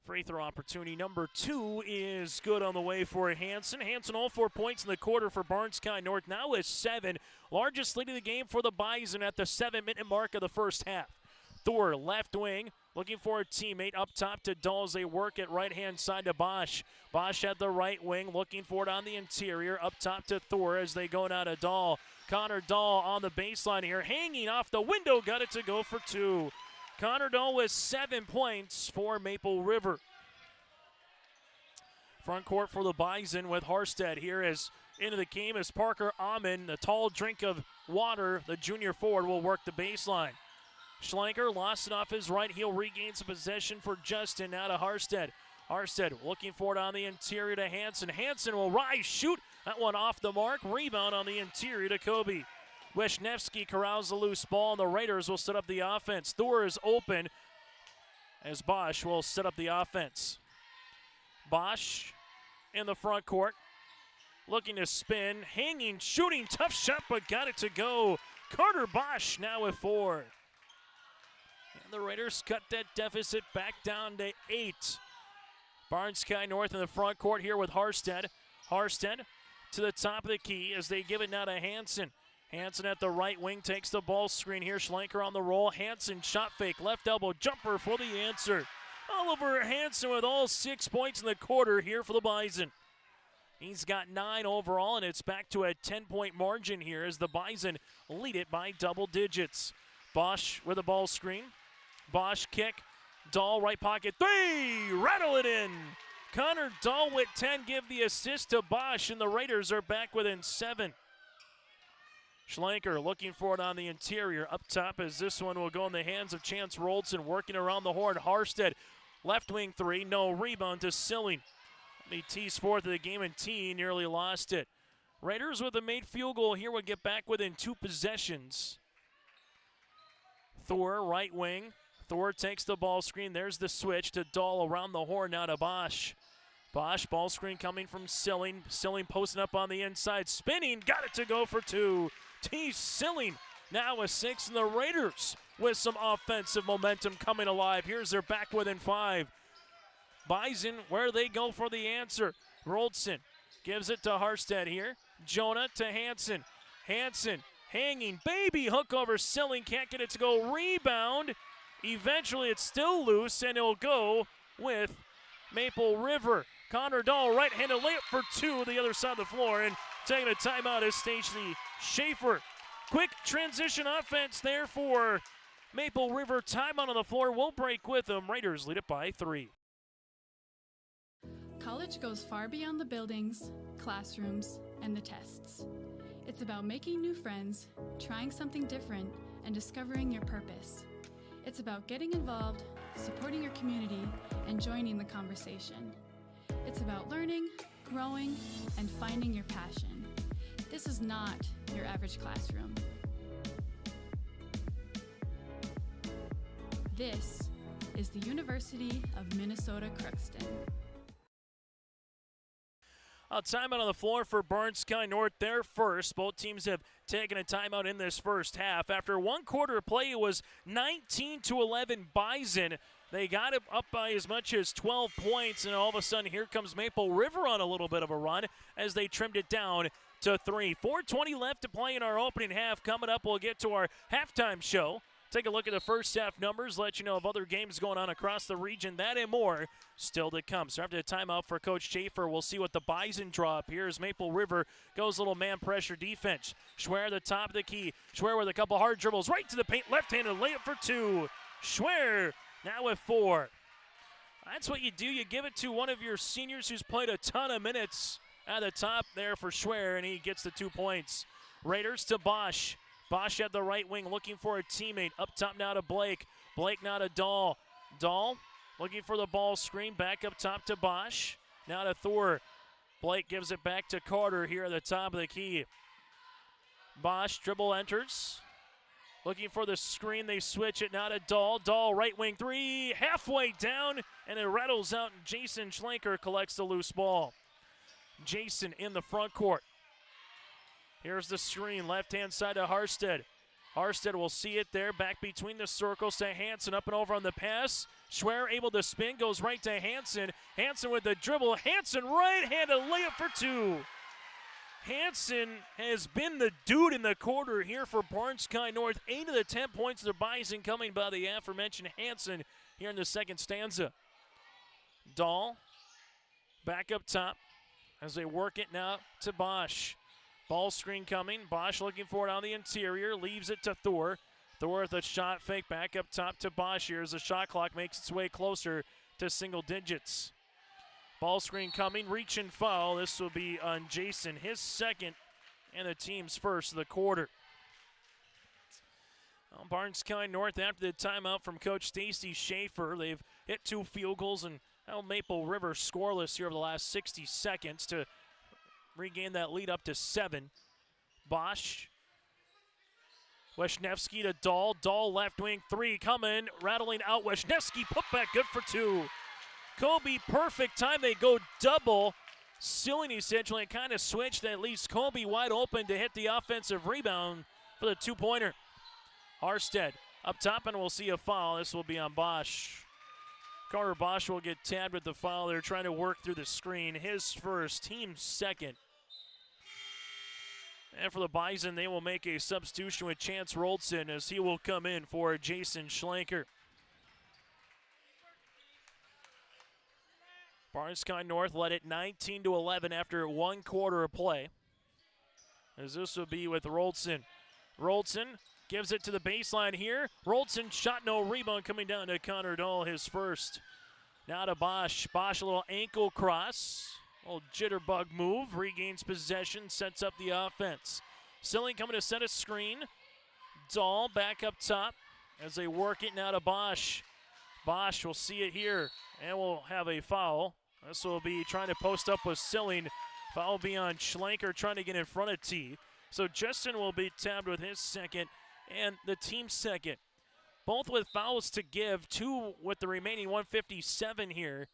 Free throw opportunity number 2 is good on the way for Hanson. Hanson all 4 points in the quarter for Barnes County North. Now is 7. Largest lead of the game for the Bison at the 7-minute mark of the first half. Thor left wing. Looking for a teammate up top to Dahl as they work at right-hand side to Bosch. Bosch at the right wing, looking for it on the interior. Up top to Thor as they go now to Dahl. Connor Dahl on the baseline here, hanging off the window, got it to go for 2. Connor Dahl with 7 points for Maple River. Front court for the Bison with Harstead here as into the game as Parker Amon, a tall drink of water, the junior forward, will work the baseline. Schlenker lost it off his right heel, regains the possession for Justin, now to Harstead. Harstead looking for it on the interior to Hanson. Hanson will rise, shoot, that one off the mark. Rebound on the interior to Kobe. Wisniewski corrals the loose ball, and the Raiders will set up the offense. Thor is open as Bosch will set up the offense. Bosch in the front court, looking to spin, hanging, shooting, tough shot, but got it to go. Carter Bosch now with 4. And the Raiders cut that deficit back down to 8. Barnes County North in the front court here with Harstead. Harstead to the top of the key as they give it now to Hanson. Hanson at the right wing takes the ball screen here. Schlenker on the roll. Hanson shot fake, left elbow jumper for the answer. Oliver Hanson with all 6 points in the quarter here for the Bison. He's got 9 overall, and it's back to a 10-point margin here as the Bison lead it by double digits. Bosch with a ball screen. Bosch kick. Dahl right pocket 3. Rattle it in. Connor Dahl with 10 give the assist to Bosch, and the Raiders are back within 7. Schlenker looking for it on the interior. Up top as this one will go in the hands of Chance Roldson, working around the horn. Harstead, left wing 3, no rebound to Silling. He teased fourth of the game, and T nearly lost it. Raiders with a made field goal here would get back within 2 possessions. Thor, right wing. Thor takes the ball screen. There's the switch to Dahl around the horn, now to Bosch. Bosch, ball screen coming from Silling. Silling posting up on the inside, spinning, got it to go for 2. T. Silling now with 6, and the Raiders with some offensive momentum coming alive. Here's their back within 5. Bison, where they go for the answer. Roldson gives it to Harstead here. Jonah to Hanson. Hanson hanging, baby hook over Silling, can't get it to go. Rebound. Eventually it's still loose, and it'll go with Maple River. Connor Dahl, right-handed layup for 2 the other side of the floor, and taking a timeout is Stacey Schaefer. Quick transition offense there for Maple River. Timeout on the floor, won't break with them. Raiders lead it by 3. College goes far beyond the buildings, classrooms, and the tests. It's about making new friends, trying something different, and discovering your purpose. It's about getting involved, supporting your community, and joining the conversation. It's about learning, growing, and finding your passion. This is not your average classroom. This is the University of Minnesota Crookston. Timeout on the floor for Barnes Sky North. There first. Both teams have taken a timeout in this first half. After one quarter of play, it was 19-11 Bison. They got it up by as much as 12 points, and all of a sudden here comes Maple River on a little bit of a run as they trimmed it down to 3. 4:20 left to play in our opening half. Coming up, we'll get to our halftime show. Take a look at the first half numbers, let you know of other games going on across the region. That and more still to come. So after the timeout for Coach Schaefer, we'll see what the Bison draw up here as Maple River goes a little man pressure defense. Schwer at the top of the key. Schwer with a couple hard dribbles right to the paint. Left-handed layup for 2. Schwer now with 4. That's what you do. You give it to one of your seniors who's played a ton of minutes at the top there for Schwer, and he gets the 2 points. Raiders to Bosch. Bosch at the right wing looking for a teammate. Up top now to Blake. Blake now to Dahl. Dahl looking for the ball screen. Back up top to Bosch. Now to Thor. Blake gives it back to Carter here at the top of the key. Bosch dribble enters. Looking for the screen. They switch it now to Dahl. Dahl right wing 3. Halfway down. And it rattles out. And Jason Schlenker collects the loose ball. Jason in the front court. Here's the screen, left-hand side to Harstead. Harstead will see it there, back between the circles to Hansen, up and over on the pass. Schwer able to spin, goes right to Hansen. Hansen with the dribble. Hansen right-handed layup for 2. Hansen has been the dude in the quarter here for Barnes Sky North. 8 of the 10 points of the Bison coming by the aforementioned Hansen here in the second stanza. Dahl back up top as they work it now to Bosch. Ball screen coming. Bosch looking for it on the interior. Leaves it to Thor. Thor with a shot fake back up top to Bosch here as the shot clock makes its way closer to single digits. Ball screen coming. Reach and foul. This will be on Jason. His second and the team's first of the quarter. Well, Barnes Sky North after the timeout from Coach Stacy Schaefer. They've hit 2 field goals and held Maple River scoreless here over the last 60 seconds to regain that lead up to 7. Bosch. Wisniewski to Dahl. Dahl left wing 3 coming. Rattling out Wisniewski. Put back good for 2. Kobe perfect time. They go double. Silling essentially kind of switched. That leaves Kobe wide open to hit the offensive rebound for the 2-pointer. Harstead up top, and we'll see a foul. This will be on Bosch. Carter Bosch will get tabbed with the foul. They're trying to work through the screen. His first, team's second. And for the Bison, they will make a substitution with Chance Roldson as he will come in for Jason Schlenker. Barnes Sky North led it 19-11 after 1 quarter of play. As this will be with Roldson. Roldson gives it to the baseline here. Roldson shot, no rebound, coming down to Connor Dahl, his first. Now to Bosch. Bosch, a little ankle cross. A little jitterbug move. Regains possession, sets up the offense. Silling coming to set a screen. Dahl back up top as they work it now to Bosch. Bosch will see it here and will have a foul. This will be trying to post up with Silling. Foul will be on Schlenker trying to get in front of T. So Justin will be tabbed with his second and the team's second. Both with fouls to give, 2 with the remaining 1:57 here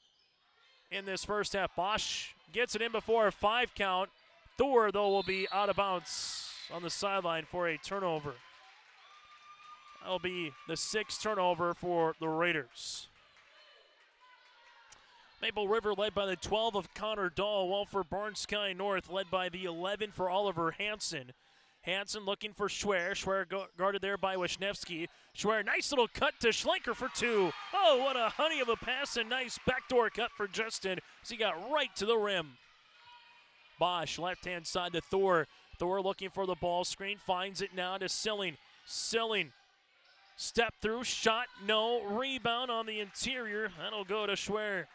in this first half. Bosch gets it in before a 5 count. Thor, though, will be out of bounds on the sideline for a turnover. That'll be the 6th turnover for the Raiders. Maple River led by the 12 of Connor Dahl, while for Barnes Sky North led by the 11 for Oliver Hansen. Hansen looking for Schwer. Schwer guarded there by Wisniewski. Schwer, nice little cut to Schlenker for 2. Oh, what a honey of a pass and nice backdoor cut for Justin as he got right to the rim. Bosch, left-hand side to Thor. Thor looking for the ball screen, finds it now to Silling. Silling, step through, shot, no. Rebound on the interior. That'll go to Schwer.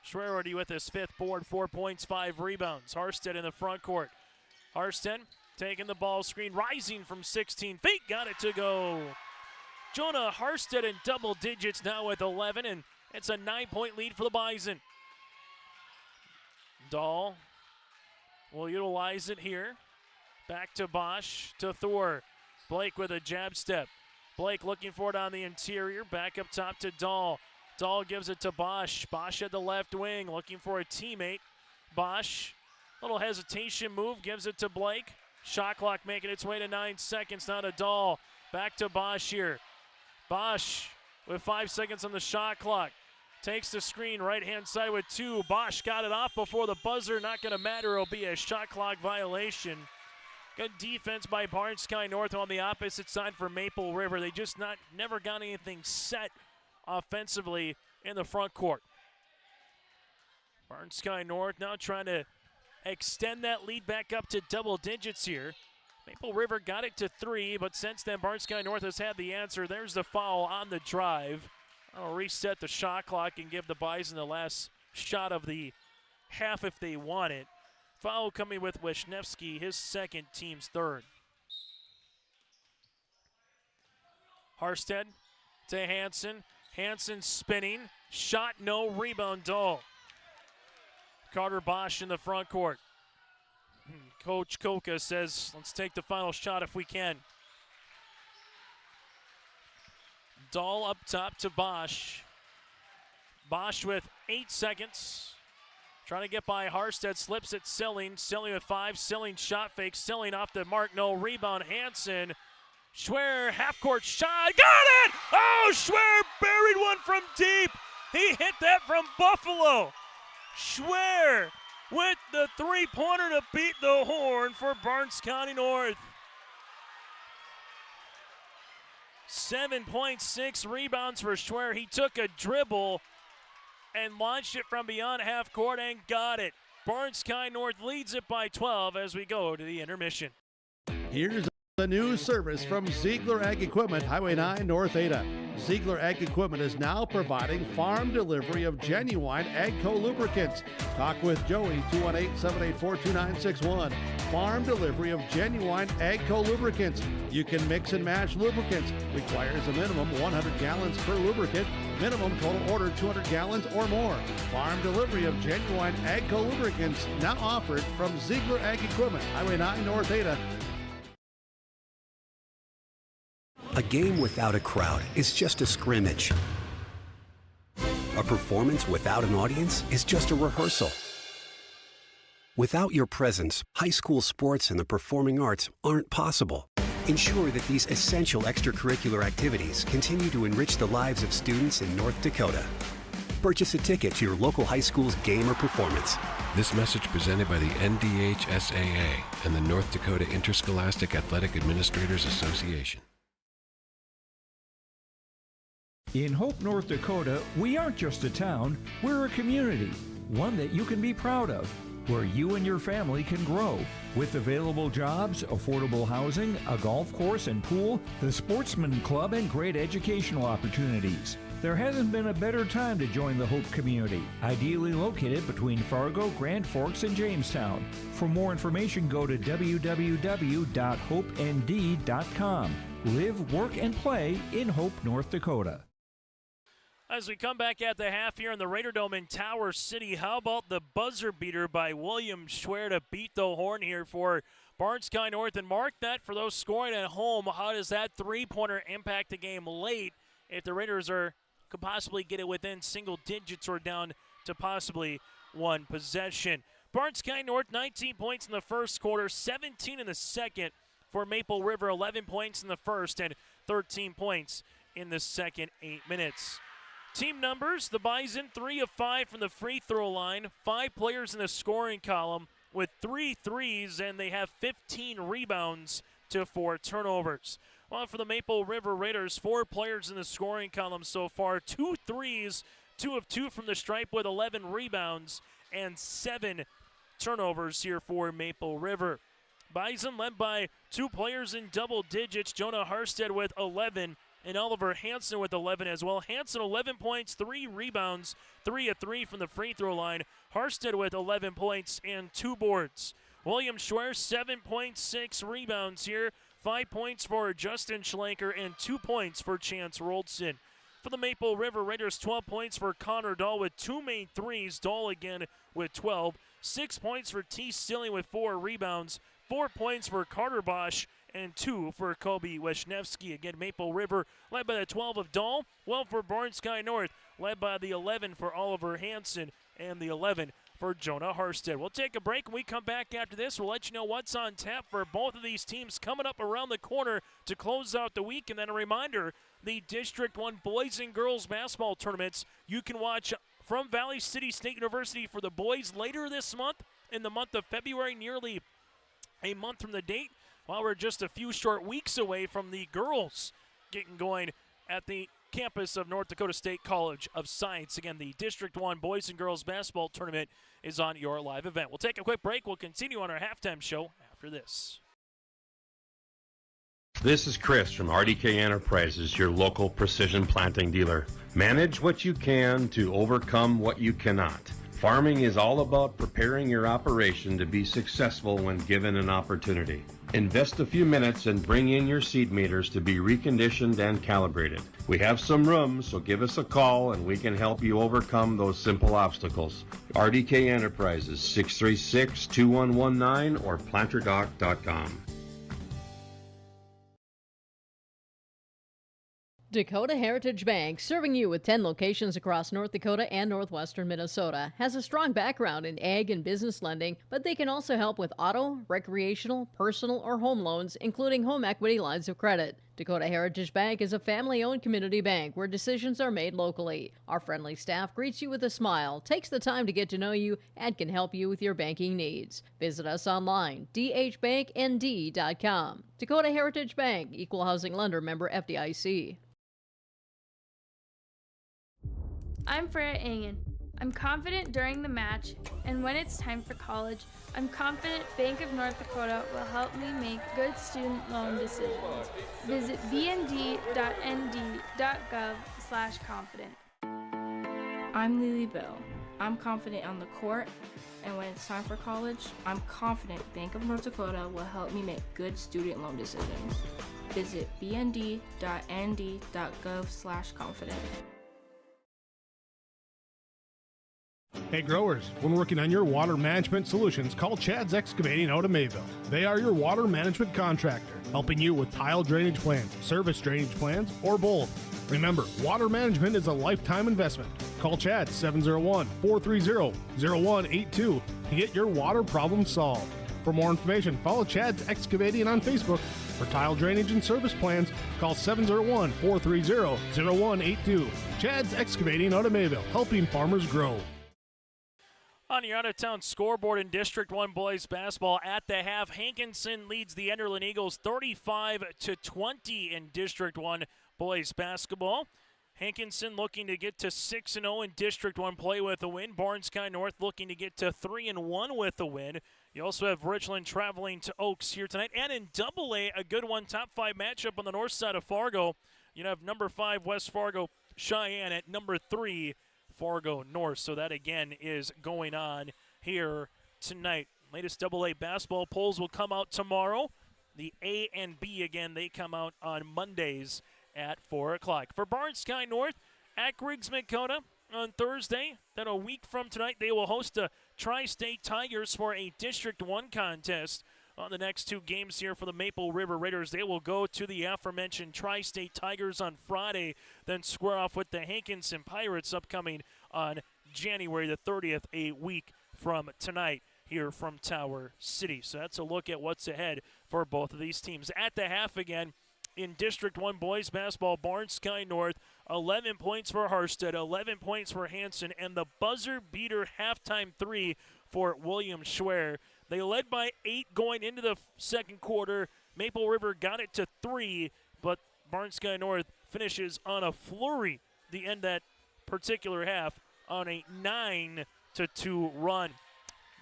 Schwer already with his 5th board, 4 points, 5 rebounds. Harstead in the front court. Harstead taking the ball screen, rising from 16 feet, got it to go. Jonah Harstead in double digits now with 11, and it's a 9-point lead for the Bison. Dahl will utilize it here. Back to Bosch, to Thor. Blake with a jab step. Blake looking for it on the interior. Back up top to Dahl. Dahl gives it to Bosch. Bosch at the left wing, looking for a teammate. Bosch, little hesitation move, gives it to Blake. Shot clock making its way to 9 seconds, now to Dahl. Back to Bosch here. Bosch with 5 seconds on the shot clock. Takes the screen, right-hand side with 2. Bosch got it off before the buzzer. Not going to matter. It'll be a shot clock violation. Good defense by Barnes Sky North on the opposite side for Maple River. They just never got anything set offensively in the front court. Barnes Sky North now trying to extend that lead back up to double digits here. Maple River got it to 3, but since then Barnes Sky North has had the answer. There's the foul on the drive. I'll reset the shot clock and give the Bison the last shot of the half if they want it. Foul coming with Wisniewski, his second, team's 3rd. Harstead to Hansen. Hansen spinning. Shot, no. Rebound, Dahl. Carter Bosch in the front court. Coach Koka says, let's take the final shot if we can. Dahl up top to Bosch. Bosch with 8 seconds. Trying to get by Harstead, slips it Silling. Silling with 5, Silling shot fake. Silling off the mark, no rebound. Hansen. Schwer, half-court shot, got it! Oh, Schwer buried one from deep. He hit that from Buffalo. Schwer with the 3-pointer to beat the horn for Barnes County North. 7.6 rebounds for Schwer. He took a dribble and launched it from beyond half court and got it. Barnes County North leads it by 12 as we go to the intermission. Here's the news service from Ziegler Ag Equipment, Highway 9, North Ada. Ziegler Ag Equipment is now providing farm delivery of genuine AGCO lubricants. Talk with Joey, 218-784-2961. Farm delivery of genuine AGCO lubricants. You can mix and match lubricants. Requires a minimum 100 gallons per lubricant. Minimum total order 200 gallons or more. Farm delivery of genuine AGCO lubricants now offered from Ziegler Ag Equipment, Highway 9, North Ada. A game without a crowd is just a scrimmage. A performance without an audience is just a rehearsal. Without your presence, high school sports and the performing arts aren't possible. Ensure that these essential extracurricular activities continue to enrich the lives of students in North Dakota. Purchase a ticket to your local high school's game or performance. This message presented by the NDHSAA and the North Dakota Interscholastic Athletic Administrators Association. In Hope, North Dakota, we aren't just a town, we're a community, one that you can be proud of, where you and your family can grow. With available jobs, affordable housing, a golf course and pool, the Sportsman Club, and great educational opportunities. There hasn't been a better time to join the Hope community, ideally located between Fargo, Grand Forks, and Jamestown. For more information, go to www.hopend.com. Live, work, and play in Hope, North Dakota. As we come back at the half here in the Raider Dome in Tower City, how about the buzzer beater by William Schwer to beat the horn here for Barnes County North? And mark that for those scoring at home. How does that three-pointer impact the game late if the Raiders could possibly get it within single digits or down to possibly one possession? Barnes County North, 19 points in the first quarter, 17 in the second for Maple River, 11 points in the first and 13 points in the second 8 minutes. Team numbers, the Bison 3 of 5 from the free throw line, 5 players in the scoring column with 3 threes, and they have 15 rebounds to 4 turnovers. While for the Maple River Raiders, 4 players in the scoring column so far, 2 threes, 2 of 2 from the stripe with 11 rebounds and 7 turnovers here for Maple River. Bison led by 2 players in double digits, Jonah Harstead with 11, and Oliver Hansen with 11 as well. Hansen 11 points, 3 rebounds, 3 of 3 from the free throw line. Harsted with 11 points and 2 boards. William Schwer 7.6 rebounds here. 5 points for Justin Schlenker and 2 points for Chance Roldson. For the Maple River Raiders, 12 points for Connor Dahl with 2 made threes. Dahl again with 12. 6 points for T. Stilling with 4 rebounds. 4 points for Carter Bosch and 2 for Kobe Wisniewski. Again, Maple River led by the 12 of Dahl. Well for Barn Sky North, led by the 11 for Oliver Hansen and the 11 for Jonah Harsted. We'll take a break. When we come back after this, we'll let you know what's on tap for both of these teams coming up around the corner to close out the week. And then a reminder, the District 1 boys and girls basketball tournaments you can watch from Valley City State University for the boys later this month, in the month of February, nearly a month from the date, while we're just a few short weeks away from the girls getting going at the campus of North Dakota State College of Science. Again, the District 1 boys and girls basketball tournament is on your live event. We'll take a quick break. We'll continue on our halftime show after this. This is Chris from RDK Enterprises, your local precision planting dealer. Manage what you can to overcome what you cannot. Farming is all about preparing your operation to be successful when given an opportunity. Invest a few minutes and bring in your seed meters to be reconditioned and calibrated. We have some room, so give us a call and we can help you overcome those simple obstacles. RDK Enterprises, 636-2119 or planterdoc.com. Dakota Heritage Bank, serving you with 10 locations across North Dakota and northwestern Minnesota, has a strong background in ag and business lending, but they can also help with auto, recreational, personal, or home loans, including home equity lines of credit. Dakota Heritage Bank is a family-owned community bank where decisions are made locally. Our friendly staff greets you with a smile, takes the time to get to know you, and can help you with your banking needs. Visit us online, dhbanknd.com. Dakota Heritage Bank, Equal Housing Lender, member FDIC. I'm Freya Engen. I'm confident during the match, and when it's time for college, I'm confident Bank of North Dakota will help me make good student loan decisions. Visit bnd.nd.gov/confident. I'm Lily Bell. I'm confident on the court, and when it's time for college, I'm confident Bank of North Dakota will help me make good student loan decisions. Visit bnd.nd.gov/confident. Hey growers, when working on your water management solutions, call Chad's Excavating out of Mayville. They are your water management contractor, helping you with tile drainage plans, service drainage plans, or both. Remember, water management is a lifetime investment. Call Chad 701-430-0182 to get your water problem solved. For more information, follow Chad's Excavating on Facebook. For tile drainage and service plans, call 701-430-0182. Chad's Excavating out of Mayville, helping farmers grow. On your out-of-town scoreboard in District 1 boys basketball at the half, Hankinson leads the Enderlin Eagles 35-20 in District 1 boys basketball. Hankinson looking to get to 6-0 in District 1 play with a win. Barn Sky North looking to get to 3-1 with a win. You also have Richland traveling to Oaks here tonight. And in AA, a good one, top 5 matchup on the north side of Fargo. You have number 5 West Fargo Cheyenne at number 3 Fargo North. So that again is going on here tonight. Latest AA basketball polls will come out tomorrow. The A and B again, they come out on Mondays at 4 o'clock. For Barn Sky North at Griggs Dakota on Thursday, then a week from tonight, they will host the Tri-State Tigers for a District 1 contest. On the next 2 games here for the Maple River Raiders, they will go to the aforementioned Tri-State Tigers on Friday, then square off with the Hankinson Pirates upcoming on January the 30th, a week from tonight here from Tower City. So that's a look at what's ahead for both of these teams. At the half again, in District 1 boys basketball, Barn Sky North, 11 points for Harsted, 11 points for Hansen, and the buzzer beater halftime 3 for William Schwer. They led by 8 going into the second quarter. Maple River got it to 3, but Barn Sky North finishes on a flurry the end of that particular half on a 9-2 run.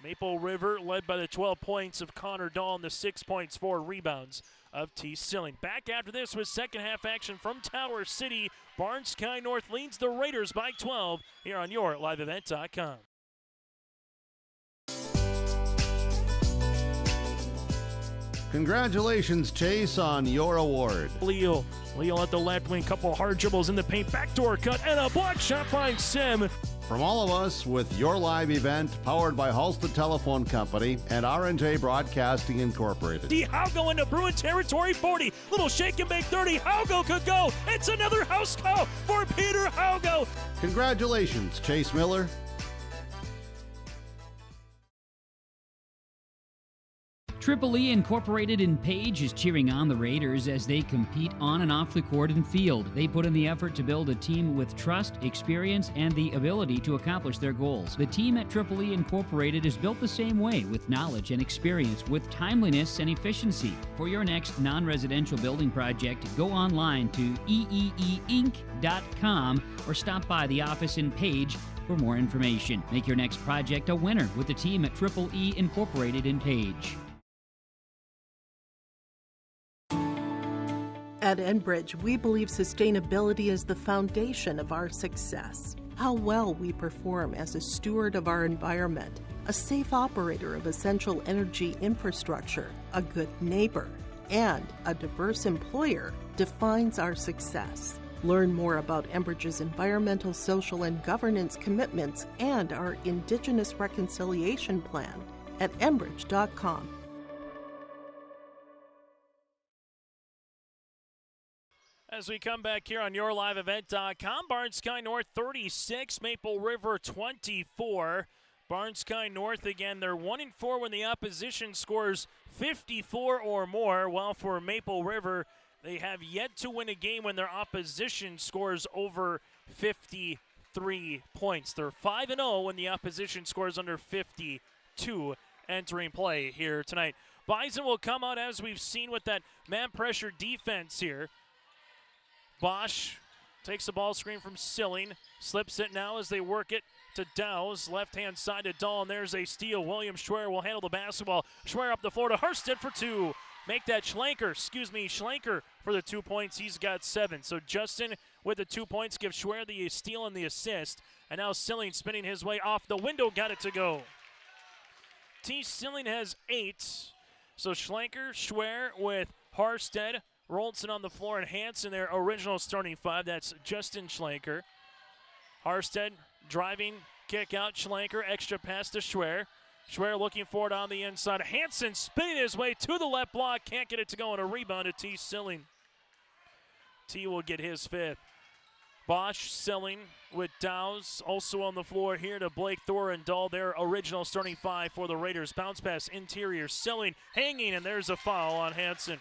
Maple River led by the 12 points of Connor Dahl and the 6 points, 4 rebounds of T. Silling. Back after this with second half action from Tower City. Barnes Sky North leads the Raiders by 12 here on your liveevent.com. Congratulations, Chase, on your award. Leo at the left wing, couple hard dribbles in the paint, backdoor cut, and a block shot by Sim. From all of us with your live event, powered by Halstead Telephone Company and R&J Broadcasting Incorporated. The Haugo into Bruin territory, 40. Little shake and bake, 30. Haugo could go. It's another house call for Peter Haugo. Congratulations, Chase Miller. Triple E Incorporated in Page is cheering on the Raiders as they compete on and off the court and field. They put in the effort to build a team with trust, experience, and the ability to accomplish their goals. The team at Triple E Incorporated is built the same way, with knowledge and experience, with timeliness and efficiency. For your next non-residential building project, go online to eeeinc.com or stop by the office in Page for more information. Make your next project a winner with the team at Triple E Incorporated in Page. At Enbridge, we believe sustainability is the foundation of our success. How well we perform as a steward of our environment, a safe operator of essential energy infrastructure, a good neighbor, and a diverse employer defines our success. Learn more about Enbridge's environmental, social, and governance commitments and our Indigenous Reconciliation Plan at enbridge.com. As we come back here on yourliveevent.com, Barnes Sky North 36, Maple River 24. Barnes Sky North again, they're 1-4 when the opposition scores 54 or more, while for Maple River, they have yet to win a game when their opposition scores over 53 points. They're 5-0 when the opposition scores under 52 entering play here tonight. Bison will come out as we've seen with that man pressure defense here. Bosch takes the ball screen from Silling, slips it now as they work it to Dowse, left-hand side to Dahl, and there's a steal. William Schwer will handle the basketball. Schwer up the floor to Harstead for two. Make that Schlenker for the 2 points. He's got 7. So Justin with the 2 points gives Schwer the steal and the assist. And now Silling spinning his way off the window, got it to go. T. Silling has 8. So Schlenker, Schwer with Harstead, Rolson on the floor, and Hansen, their original starting 5. That's Justin Schlenker. Harstead driving, kick out, Schlenker, extra pass to Schwer. Schwer looking for it on the inside. Hansen spinning his way to the left block, can't get it to go, and a rebound to T. Silling. T will get his 5th. Bosch, Silling with Dowse also on the floor here to Blake Thor and Dahl, their original starting 5 for the Raiders. Bounce pass interior, Silling hanging, and there's a foul on Hansen.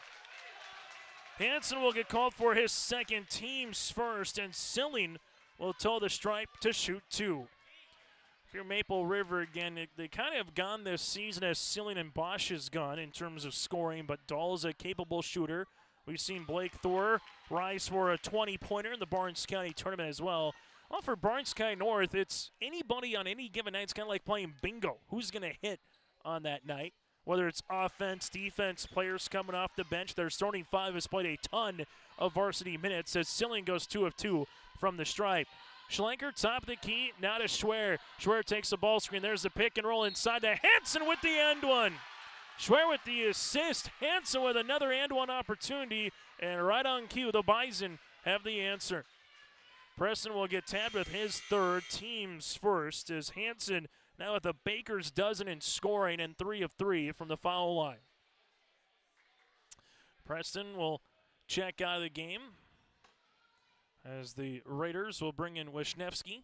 Hansen will get called for his second, team's first, and Silling will toe the stripe to shoot 2. If you're Maple River again, they kind of have gone this season as Silling and Bosch has gone in terms of scoring, but Dahl is a capable shooter. We've seen Blake Thor rise for a 20-pointer in the Barnes County tournament as well. Well, for Barnes County North, it's anybody on any given night. It's kind of like playing bingo. Who's going to hit on that night? Whether it's offense, defense, players coming off the bench, their starting 5 has played a ton of varsity minutes as Silling goes 2 of 2 from the stripe. Schlenker, top of the key, now to Schwer. Schwer takes the ball screen. There's the pick and roll inside to Hansen with the end one. Schwer with the assist. Hansen with another and one opportunity. And right on cue, the Bison have the answer. Preston will get tabbed with his 3rd, team's first, as Hansen now with the Baker's dozen in scoring and 3 of 3 from the foul line. Preston will check out of the game as the Raiders will bring in Wisniewski.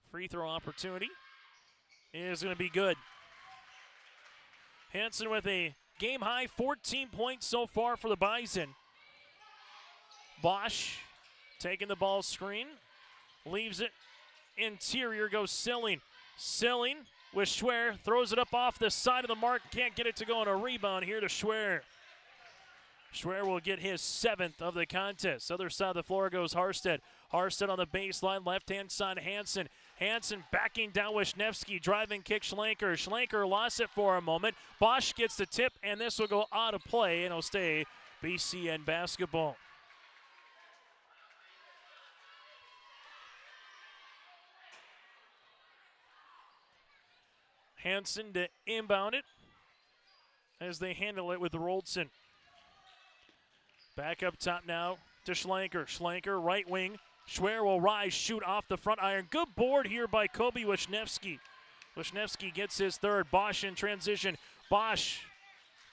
Free throw opportunity is going to be good. Hansen with a game-high 14 points so far for the Bison. Bosch taking the ball screen, leaves it interior, goes Silling. Silling with Schwer, throws it up off the side of the mark, can't get it to go on a rebound here to Schwer. Schwer will get his 7th of the contest. Other side of the floor goes Harstead. Harstead on the baseline, left-hand side, Hansen. Hansen backing down Wisniewski, driving kick Schlenker. Schlenker lost it for a moment. Bosch gets the tip, and this will go out of play, and it'll stay BCN basketball. Hansen to inbound it as they handle it with Roldson. Back up top now to Schlenker. Schlenker, right wing. Schwer will rise, shoot off the front iron. Good board here by Kobe Wisniewski. Wisniewski gets his third. Bosch in transition. Bosch,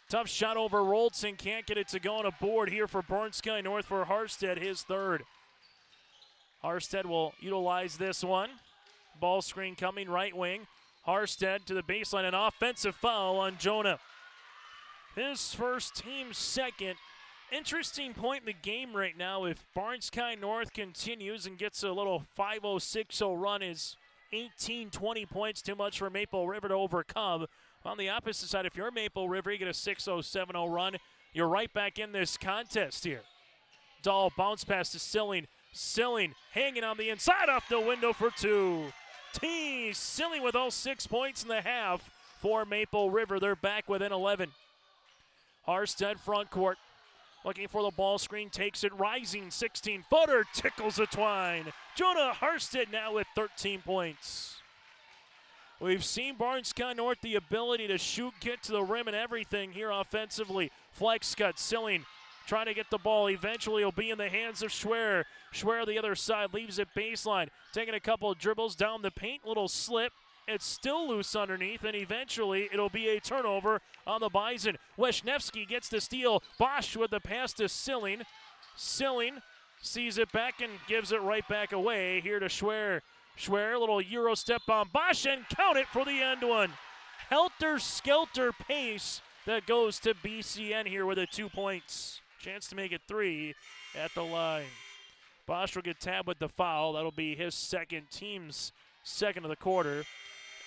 tough shot over Roldson. Can't get it to go on a board here for Burnskye North for Harstead, his third. Harstead will utilize this one. Ball screen coming right wing. Harstead to the baseline, an offensive foul on Jonah. His first, team's second. Interesting point in the game right now. If Burnskye North continues and gets a little 5-0, 6-0 run, is 18, 20 points too much for Maple River to overcome. On the opposite side, if you're Maple River, you get a 6-0, 7-0 run, you're right back in this contest here. Dahl bounce pass to Silling. Silling hanging on the inside off the window for two. Silling with all 6 points in the half for Maple River. They're back within 11. Harstead front court. Looking for the ball screen, takes it, rising 16-footer, tickles the twine. Jonah Harstead now with 13 points. We've seen Burnskye North the ability to shoot, get to the rim and everything here offensively. Flex cut, Silling trying to get the ball. Eventually it'll be in the hands of Schwer. Schwer the other side, leaves it baseline. Taking a couple of dribbles down the paint, little slip. It's still loose underneath, and eventually it'll be a turnover on the Bison. Wisniewski gets the steal. Bosch with the pass to Silling. Silling sees it back and gives it right back away here to Schwer. Schwer, a little Euro step on Bosch, and count it for the end one. Helter-skelter pace that goes to BCN here with 2 points. Chance to make it 3 at the line. Bosch will get tabbed with the foul. That'll be his second, team's second of the quarter,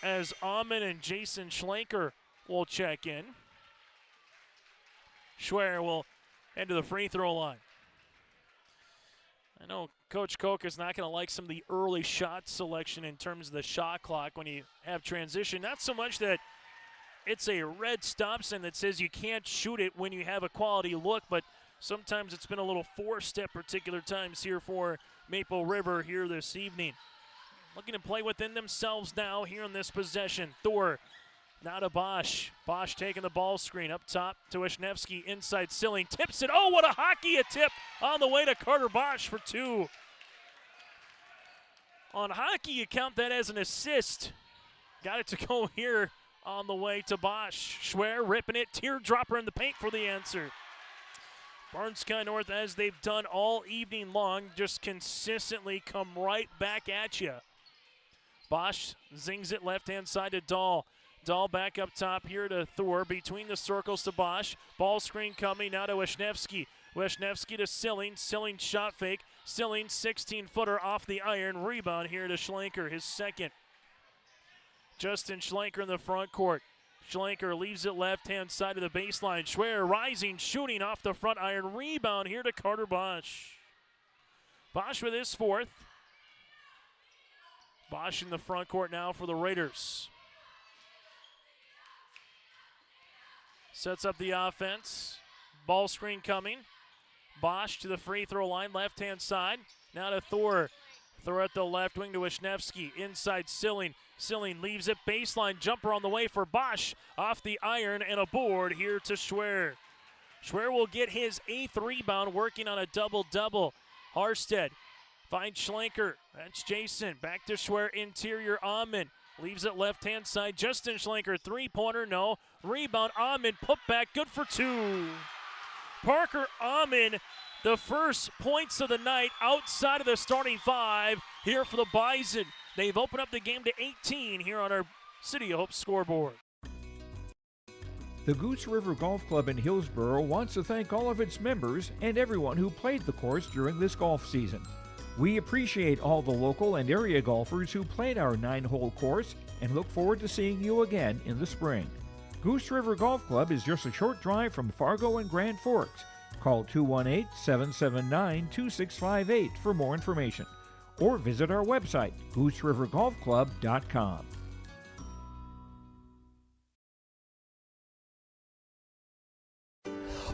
as Amon and Jason Schlenker will check in. Schwer will head to the free throw line. I know Coach Koch is not going to like some of the early shot selection in terms of the shot clock when you have transition. Not so much that it's a red stop sign that says you can't shoot it when you have a quality look, but sometimes it's been a little four-step particular times here for Maple River here this evening. Looking to play within themselves now here in this possession. Thor now to Bosch. Bosch taking the ball screen up top to Wisniewski. Inside Silling. Tips it. Oh, what a hockey tip on the way to Carter Bosch for 2. On hockey, you count that as an assist. Got it to go here on the way to Bosch. Schwer ripping it. Teardropper in the paint for the answer. Burnskye North, as they've done all evening long, just consistently come right back at you. Bosch zings it left-hand side to Dahl. Dahl back up top here to Thor. Between the circles to Bosch. Ball screen coming now to Wisniewski. Wisniewski to Silling. Silling shot fake. Silling 16-footer off the iron. Rebound here to Schlenker, his second. Justin Schlenker in the front court. Schlenker leaves it left-hand side of the baseline. Schwer rising, shooting off the front iron. Rebound here to Carter Bosch. Bosch with his fourth. Bosch in the front court now for the Raiders. Sets up the offense. Ball screen coming. Bosch to the free throw line, left-hand side. Now to Thor. Thor at the left wing to Wisniewski. Inside Silling. Silling leaves it baseline. Jumper on the way for Bosch. Off the iron and a board here to Schwer. Schwer will get his 8th rebound, working on a double-double. Harstead finds Schlenker. That's Jason. Back to Schwer. Interior Amon. Leaves it left-hand side. Justin Schlenker. Three-pointer, no. Rebound, Amon. Put back. Good for 2. Parker Amon, the first points of the night outside of the starting 5 here for the Bison. They've opened up the game to 18 here on our City of Hope scoreboard. The Goose River Golf Club in Hillsboro wants to thank all of its members and everyone who played the course during this golf season. We appreciate all the local and area golfers who played our 9-hole course and look forward to seeing you again in the spring. Goose River Golf Club is just a short drive from Fargo and Grand Forks. Call 218-779-2658 for more information, or visit our website, gooserivergolfclub.com.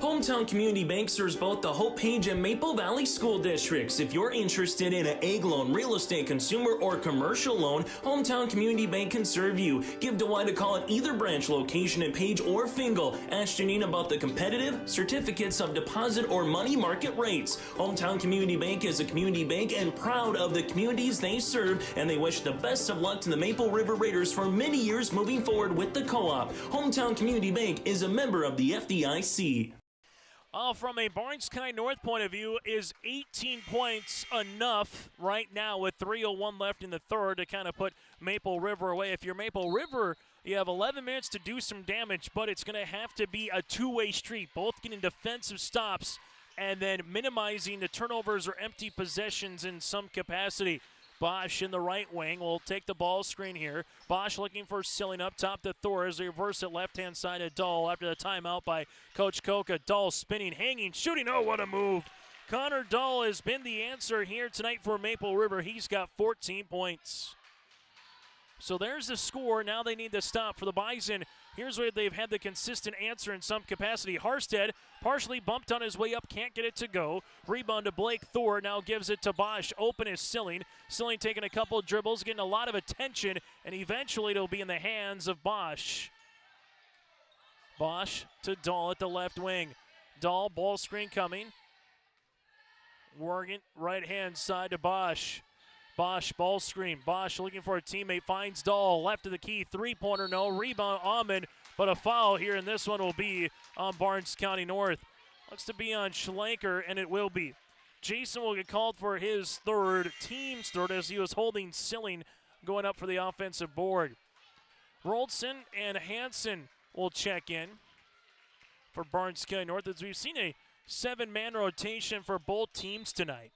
Home Hometown Community Bank serves both the Hope Page and Maple Valley School Districts. If you're interested in an egg loan, real estate, consumer, or commercial loan, Hometown Community Bank can serve you. Give Dwight a call at either branch location in Page or Fingal. Ask Janine about the competitive certificates of deposit or money market rates. Hometown Community Bank is a community bank and proud of the communities they serve, and they wish the best of luck to the Maple River Raiders for many years moving forward with the co-op. Hometown Community Bank is a member of the FDIC. From a Barnes County North point of view, is 18 points enough right now with 3:01 left in the third to kind of put Maple River away? If you're Maple River, you have 11 minutes to do some damage, but it's going to have to be a two-way street, both getting defensive stops and then minimizing the turnovers or empty possessions in some capacity. Bosch in the right wing will take the ball screen here. Bosch looking for Silling up top to Thor as they reverse it left-hand side of Dahl after the timeout by Coach Koka. Dahl spinning, hanging, shooting. Oh, what a move. Connor Dahl has been the answer here tonight for Maple River. He's got 14 points. So there's the score. Now they need to stop for the Bison. Here's where they've had the consistent answer in some capacity. Harstead partially bumped on his way up, can't get it to go. Rebound to Blake Thor, now gives it to Bosch. Open is Silling. Silling taking a couple of dribbles, getting a lot of attention, and eventually it'll be in the hands of Bosch. Bosch to Dahl at the left wing. Dahl, ball screen coming. Working right-hand side to Bosch. Bosch, ball screen. Bosch looking for a teammate, finds Dahl, left of the key, three-pointer, no. Rebound, Ahmed, but a foul here, and this one will be on Barnes County North. Looks to be on Schlenker, and it will be. Jason will get called for his third, team's third, as he was holding Silling going up for the offensive board. Roldson and Hansen will check in for Barnes County North, as we've seen a 7-man rotation for both teams tonight.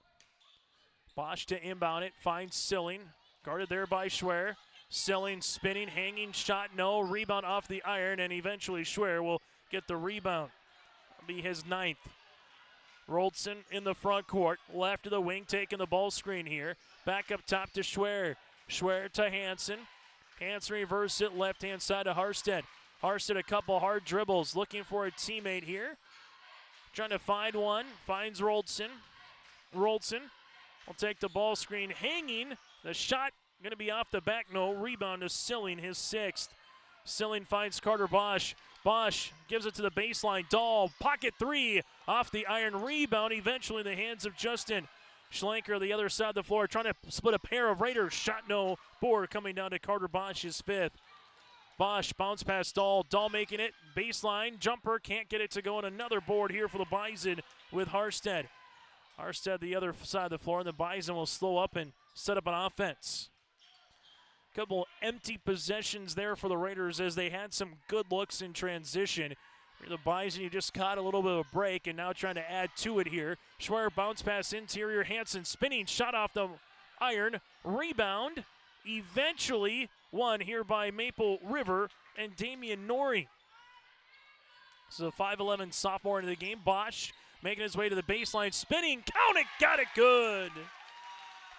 Bosch to inbound it, finds Silling, guarded there by Schwer. Silling spinning, hanging, shot, no. Rebound off the iron, and eventually Schwer will get the rebound. That'll be his 9th. Roldson in the front court, left of the wing, taking the ball screen here. Back up top to Schwer. Schwer to Hansen. Hansen reverse it, left-hand side to Harstead. Harstead a couple hard dribbles, looking for a teammate here. Trying to find one, finds Roldson. Roldson will take the ball screen, hanging. The shot going to be off the back, no. Rebound to Silling, his 6th. Silling finds Carter Bosch. Bosch gives it to the baseline. Dahl, pocket three, off the iron. Rebound eventually in the hands of Justin. Schlenker the other side of the floor, trying to split a pair of Raiders. Shot, no. Board coming down to Carter Bosch, his 5th. Bosch bounce past Dahl. Dahl making it. Baseline jumper. Can't get it to go. And another board here for the Bison with Harstead. Harstead the other side of the floor. And the Bison will slow up and set up an offense. Couple empty possessions there for the Raiders as they had some good looks in transition. For the Bison, you just caught a little bit of a break and now trying to add to it here. Schwer bounce pass interior. Hansen spinning. Shot off the iron. Rebound. Eventually won here by Maple River and Damian Norrie. So 5'11" sophomore into the game. Bosch making his way to the baseline. Spinning. Count it. Got it good.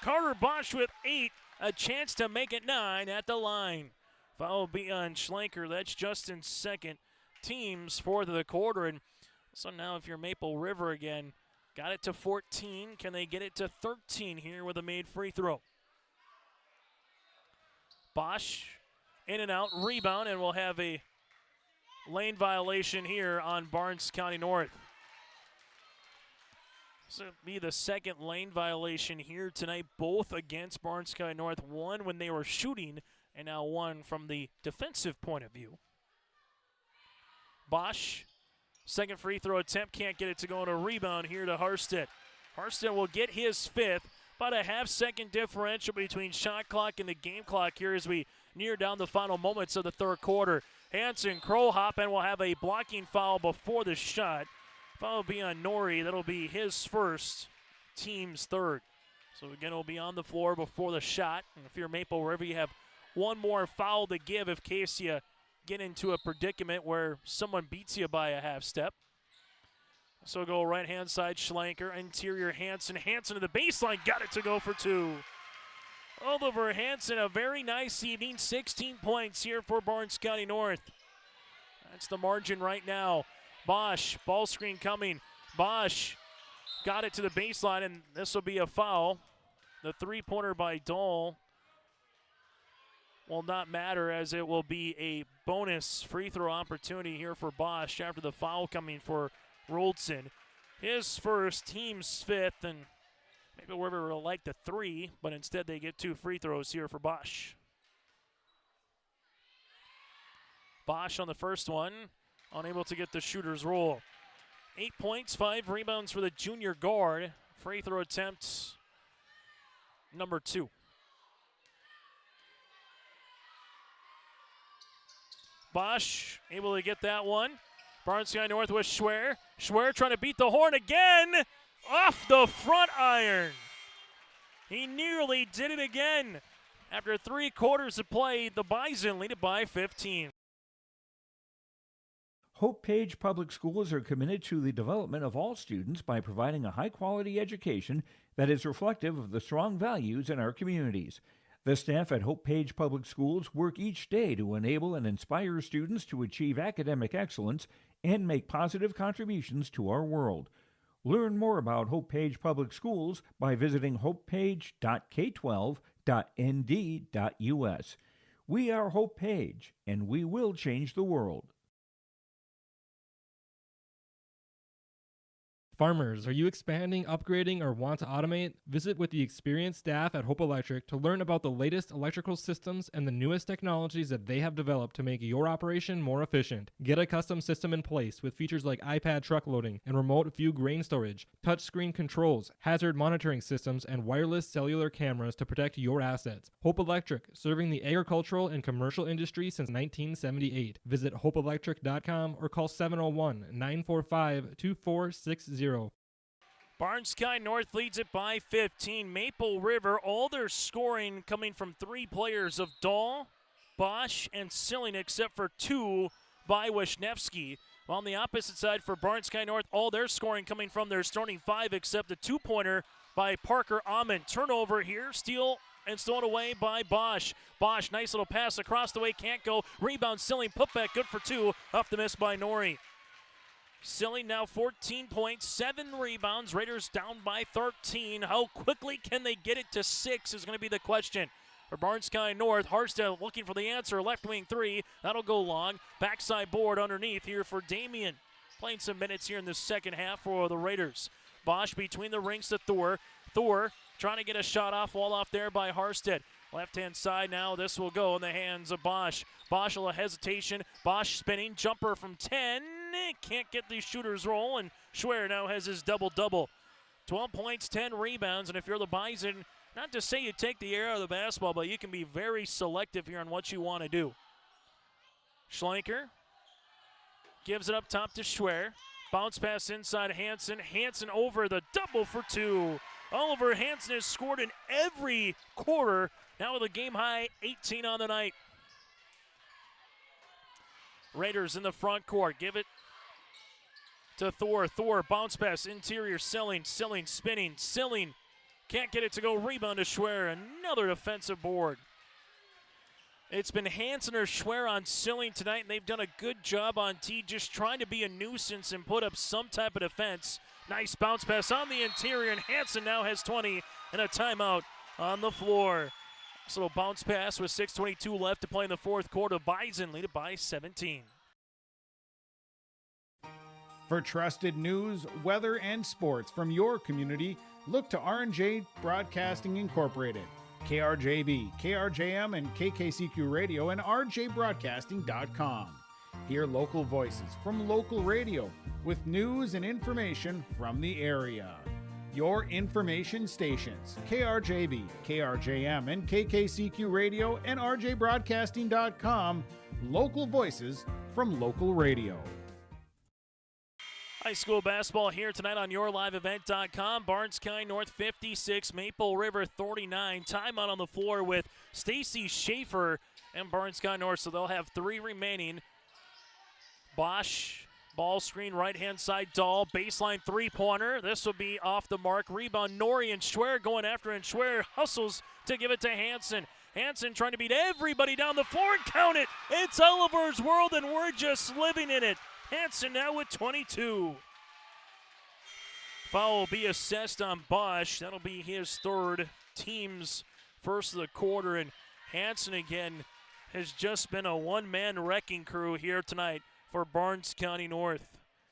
Carter Bosch with 8. A chance to make it 9 at the line. Foul will be on Schlenker. That's Justin's 2nd. Team's 4th of the quarter. And so now if you're Maple River again, got it to 14. Can they get it to 13 here with a made free throw? Bosch in and out, rebound, and we'll have a lane violation here on Barnes County North. This will be the 2nd lane violation here tonight, both against Barnes County North. One when they were shooting, and now one from the defensive point of view. Bosch, 2nd free throw attempt, can't get it to go on a rebound here to Harstead. Harstead will get his 5th. About a half-second differential between shot clock and the game clock here as we near down the final moments of the 3rd quarter. Hansen crow hop and will have a blocking foul before the shot. Foul will be on Norrie. That'll be his 1st, team's 3rd. So again, it'll be on the floor before the shot. And if you're Maple River, you have one more foul to give in case you get into a predicament where someone beats you by a half step. So go right-hand side, Schlenker, interior Hansen. Hansen to the baseline, got it to go for 2. Oliver Hansen, a very nice evening, 16 points here for Barnes County North. That's the margin right now. Bosch, ball screen coming. Bosch got it to the baseline, and this will be a foul. The three-pointer by Dahl will not matter, as it will be a bonus free throw opportunity here for Bosch after the foul coming for Roldson. His first, team's fifth, and maybe River will like the three, but instead they get 2 free throws here for Bosch. Bosch on the first one, unable to get the shooter's roll. 8 points, 5 rebounds for the junior guard. Free throw attempt number 2. Bosch able to get that one. Barnes Sky North with Schwer. Schwer trying to beat the horn again. Off the front iron. He nearly did it again. After 3 quarters of play, the Bison lead it by 15. Hope Page Public Schools are committed to the development of all students by providing a high-quality education that is reflective of the strong values in our communities. The staff at Hope Page Public Schools work each day to enable and inspire students to achieve academic excellence and make positive contributions to our world. Learn more about Hope Page Public Schools by visiting hopepage.k12.nd.us. We are Hope Page, and we will change the world. Farmers, are you expanding, upgrading, or want to automate? Visit with the experienced staff at Hope Electric to learn about the latest electrical systems and the newest technologies that they have developed to make your operation more efficient. Get a custom system in place with features like iPad truck loading and remote view grain storage, touchscreen controls, hazard monitoring systems, and wireless cellular cameras to protect your assets. Hope Electric, serving the agricultural and commercial industry since 1978. Visit hopeelectric.com or call 701-945-2460. Barnes Sky North leads it by 15. Maple River, all their scoring coming from 3 players of Dahl, Bosch, and Silling, except for 2 by Wisniewski. While on the opposite side for Barnes Sky North, all their scoring coming from their starting 5, except the 2-pointer by Parker Amon. Turnover here, steal and stolen away by Bosch. Bosch, nice little pass across the way, can't go. Rebound, Silling, putback, good for 2. Off the miss by Norrie. Silling now 14 points, 7 rebounds. Raiders down by 13. How quickly can they get it to 6 is going to be the question. For Barnes Sky North, Harstead looking for the answer. Left wing 3. That'll go long. Backside board underneath here for Damien. Playing some minutes here in the second half for the Raiders. Bosch between the rings to Thor. Thor trying to get a shot off, wall off there by Harstead. Left-hand side now, this will go in the hands of Bosch. Bosch, a little hesitation. Bosch spinning, jumper from 10. Can't get the shooter's roll, and Schwer now has his double-double. 12 points, 10 rebounds, and if you're the Bison, not to say you take the air out of the basketball, but you can be very selective here on what you want to do. Schlenker gives it up top to Schwer. Bounce pass inside Hansen. Hansen over the double for 2. Oliver Hansen has scored in every quarter, now with a game-high 18 on the night. Raiders in the front court. Give it to Thor. Thor, bounce pass, interior, Silling. Silling spinning. Silling can't get it to go. Rebound to Schwer. Another defensive board. It's been Hansen or Schwer on Silling tonight, and they've done a good job on T, just trying to be a nuisance and put up some type of defense. Nice bounce pass on the interior, and Hansen now has 20 and a timeout on the floor. This little bounce pass with 6:22 left to play in the fourth quarter. Bison lead it by 17. For trusted news, weather, and sports from your community, look to R&J Broadcasting Incorporated. KRJB, KRJM, and KKCQ Radio, and rjbroadcasting.com. Hear local voices from local radio with news and information from the area. Your information stations, KRJB, KRJM, and KKCQ Radio, and rjbroadcasting.com. Local voices from local radio. High school basketball here tonight on yourliveevent.com. Barnes Sky North 56, Maple River 39. Timeout on the floor with Stacy Schaefer and Barnes Sky North, so they'll have 3 remaining. Bosch, ball screen, right-hand side, Dahl, baseline three-pointer. This will be off the mark. Rebound, Norrie and Schwer going after, and Schwer hustles to give it to Hansen. Hansen trying to beat everybody down the floor and count it. It's Oliver's world, and we're just living in it. Hansen now with 22. Foul will be assessed on Bosch. That'll be his third, team's first of the quarter. And Hansen again has just been a one-man wrecking crew here tonight for Barnes County North.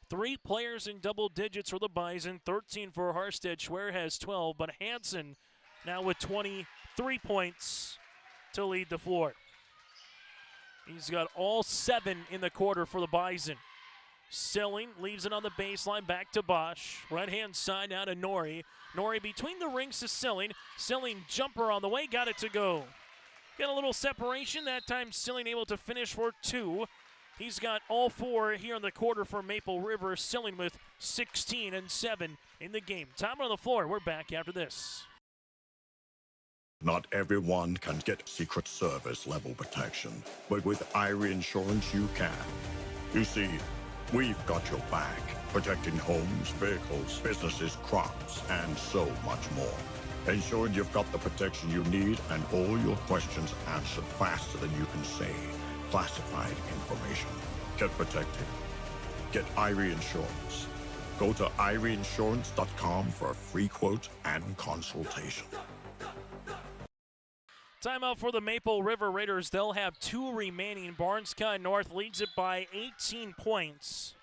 3 players in double digits for the Bison, 13 for Harstead. Schwer has 12, but Hansen now with 23 points to lead the floor. He's got all 7 in the quarter for the Bison. Silling leaves it on the baseline, back to Bosch. Right-hand side now to Nori. Nori between the rings to Silling. Silling jumper on the way, got it to go. Got a little separation, that time Silling able to finish for 2. He's got all 4 here in the quarter for Maple River. Silling with 16 and 7 in the game. Time on the floor, we're back after this. Not everyone can get Secret Service level protection, but with Irie Insurance you can. You see, we've got your back, protecting homes, vehicles, businesses, crops, and so much more. Ensuring you've got the protection you need and all your questions answered faster than you can say classified information. Get protected. Get Irie Insurance. Go to IrieInsurance.com for a free quote and consultation. Timeout for the Maple River Raiders. They'll have 2 remaining. Barnes County North leads it by 18 points.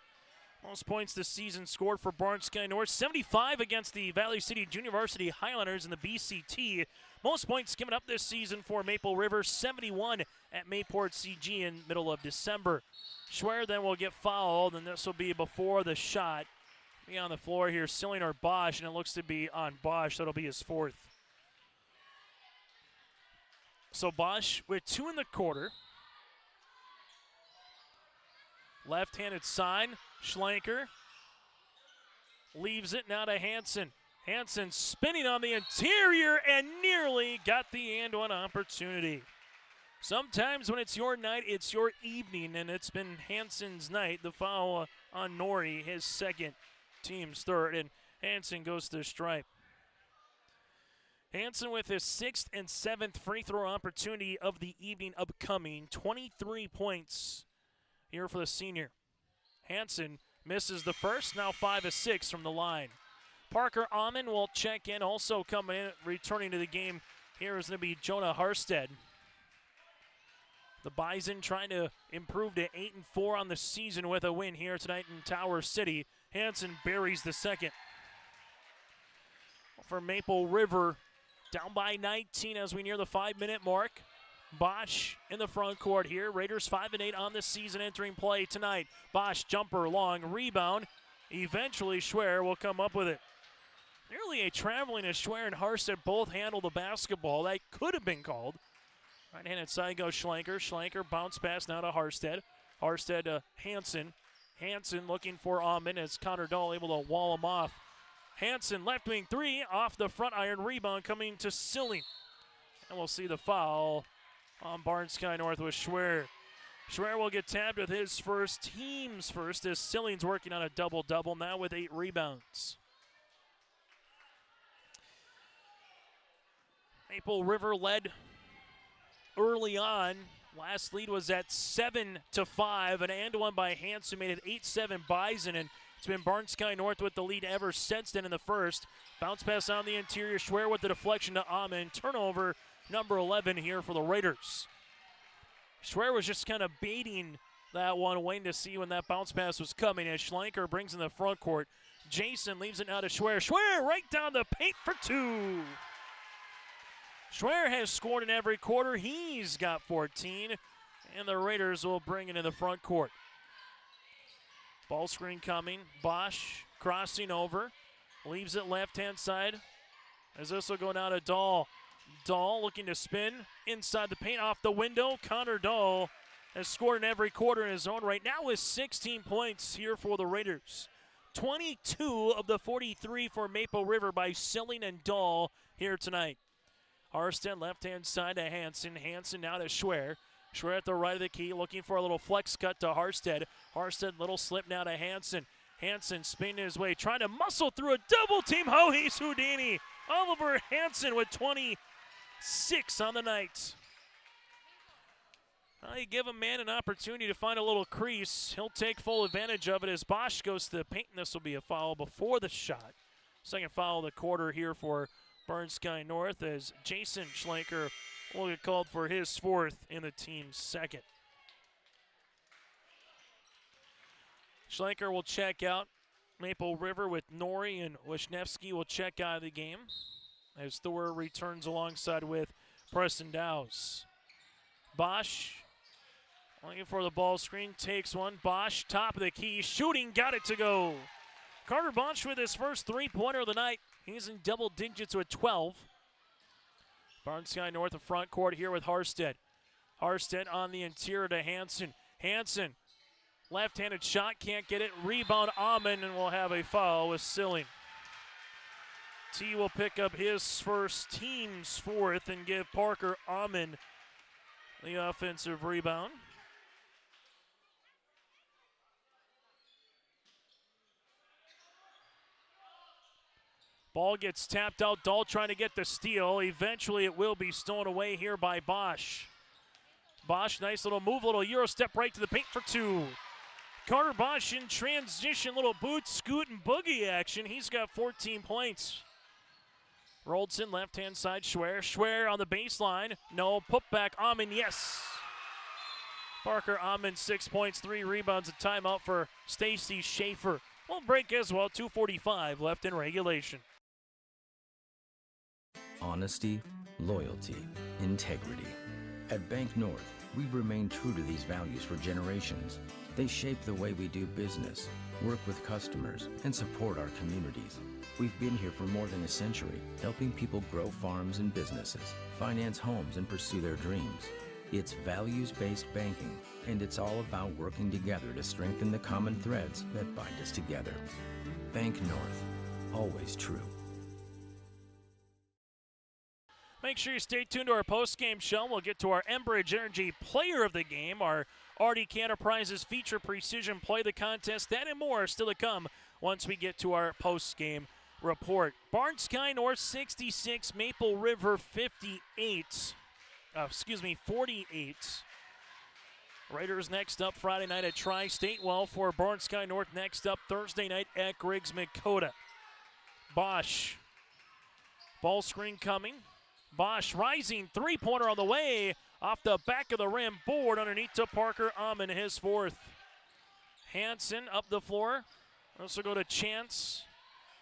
Most points this season scored for Barnes County North. 75 against the Valley City Junior Varsity Highlanders in the BCT. Most points given up this season for Maple River. 71 at Mayport CG in middle of December. Schwer then will get fouled, and this will be before the shot. Be on the floor here, Silling or Bosch, and it looks to be on Bosch. That'll be his 4th. So Bosch with 2 in the quarter. Left-handed side, Schlenker leaves it now to Hansen. Hansen spinning on the interior and nearly got the and one opportunity. Sometimes when it's your night, it's your evening, and it's been Hansen's night. The foul on Nori, his second, team's third, and Hansen goes to the stripe. Hansen with his 6th and 7th free throw opportunity of the evening upcoming. 23 points here for the senior. Hansen misses the first, now 5 of 6 from the line. Parker Amon will check in, also coming in, returning to the game. Here is going to be Jonah Harstead. The Bison trying to improve to 8-4 on the season with a win here tonight in Tower City. Hansen buries the second. For Maple River, down by 19 as we near the 5-minute mark. Bosch in the front court here. Raiders 5-8 on the season entering play tonight. Bosch jumper long, rebound. Eventually Schwer will come up with it. Nearly a traveling as Schwer and Harstead both handle the basketball. That could have been called. Right-handed side goes Schlenker. Schlenker bounce pass now to Harstead. Harstead to Hansen. Hansen looking for Amon as Connor Dahl able to wall him off. Hansen left wing 3 off the front iron, rebound coming to Silling. And we'll see the foul on Barnes County North with Schwer. Schwer will get tabbed with his first, team's first, as Silling's working on a double-double now with 8 rebounds. Maple River led early on. Last lead was at 7-5, an and one by Hansen made it 8-7 Bison, and it's been Barnes County North with the lead ever since then in the first. Bounce pass on the interior, Schwer with the deflection to Amon. Turnover number 11 here for the Raiders. Schwer was just kind of baiting that one, waiting to see when that bounce pass was coming as Schlenker brings in the front court. Jason leaves it now to Schwer. Schwer right down the paint for 2. Schwer has scored in every quarter. He's got 14, and the Raiders will bring it in the front court. Ball screen coming. Bosch crossing over. Leaves it left-hand side as this will go now to Dahl. Dahl looking to spin inside the paint off the window. Connor Dahl has scored in every quarter in his own right. Now with 16 points here for the Raiders. 22 of the 43 for Maple River by Silling and Dahl here tonight. Harstead left-hand side to Hansen. Hansen now to Schwer. Schwer at the right of the key, looking for a little flex cut to Harstead. Harstead, little slip now to Hansen. Hansen spinning his way, trying to muscle through a double team. Oh, he's Houdini. Oliver Hansen with 26 on the night. You give a man an opportunity to find a little crease. He'll take full advantage of it as Bosch goes to the paint, and this will be a foul before the shot. Second foul of the quarter here for Bern Sky North as Jason Schlenker will get called for his fourth in the team's second. Schlenker will check out. Maple River with Nori and Wisniewski will check out of the game as Thor returns alongside with Preston Dowse. Bosch looking for the ball screen, takes one. Bosch, top of the key, shooting, got it to go. Carter Bosch with his first three-pointer of the night. He's in double digits with 12. Barn Sky North, the front court here with Harstead. Harstead on the interior to Hansen. Hansen, left-handed shot, can't get it. Rebound, Amon, and we'll have a foul with Silling. T will pick up his first, team's fourth, and give Parker Amon the offensive rebound. Ball gets tapped out. Dahl trying to get the steal. Eventually it will be stolen away here by Bosch. Bosch, nice little move, little Euro step right to the paint for two. Carter Bosch in transition, little boot, scoot, and boogie action. He's got 14 points. Roldson, left-hand side, Schwer. Schwer on the baseline. No, putback, Amon, yes. Parker Amon, 6 points, 3 rebounds, a timeout for Stacy Schaefer. We'll break as well, 2:45 left in regulation. Honesty, loyalty, integrity. At Bank North, we've remained true to these values for generations. They shape the way we do business, work with customers, and support our communities. We've been here for more than a century, helping people grow farms and businesses, finance homes, and pursue their dreams. It's values-based banking, and it's all about working together to strengthen the common threads that bind us together. Bank North, always true. Make sure you stay tuned to our post-game show. We'll get to our Enbridge Energy Player of the Game, our RDK Enterprises Feature Precision Play the Contest. That and more still to come once we get to our post-game report. Barn Sky North 66, Maple River 48. 48. Raiders next up Friday night at Tri-State. Well, for Barn Sky North next up Thursday night at Griggs Dakota. Bosch. Ball screen coming. Bosch rising, three-pointer on the way. Off the back of the rim, board underneath to Parker Amon, his fourth. Hansen up the floor. Also go to Chance.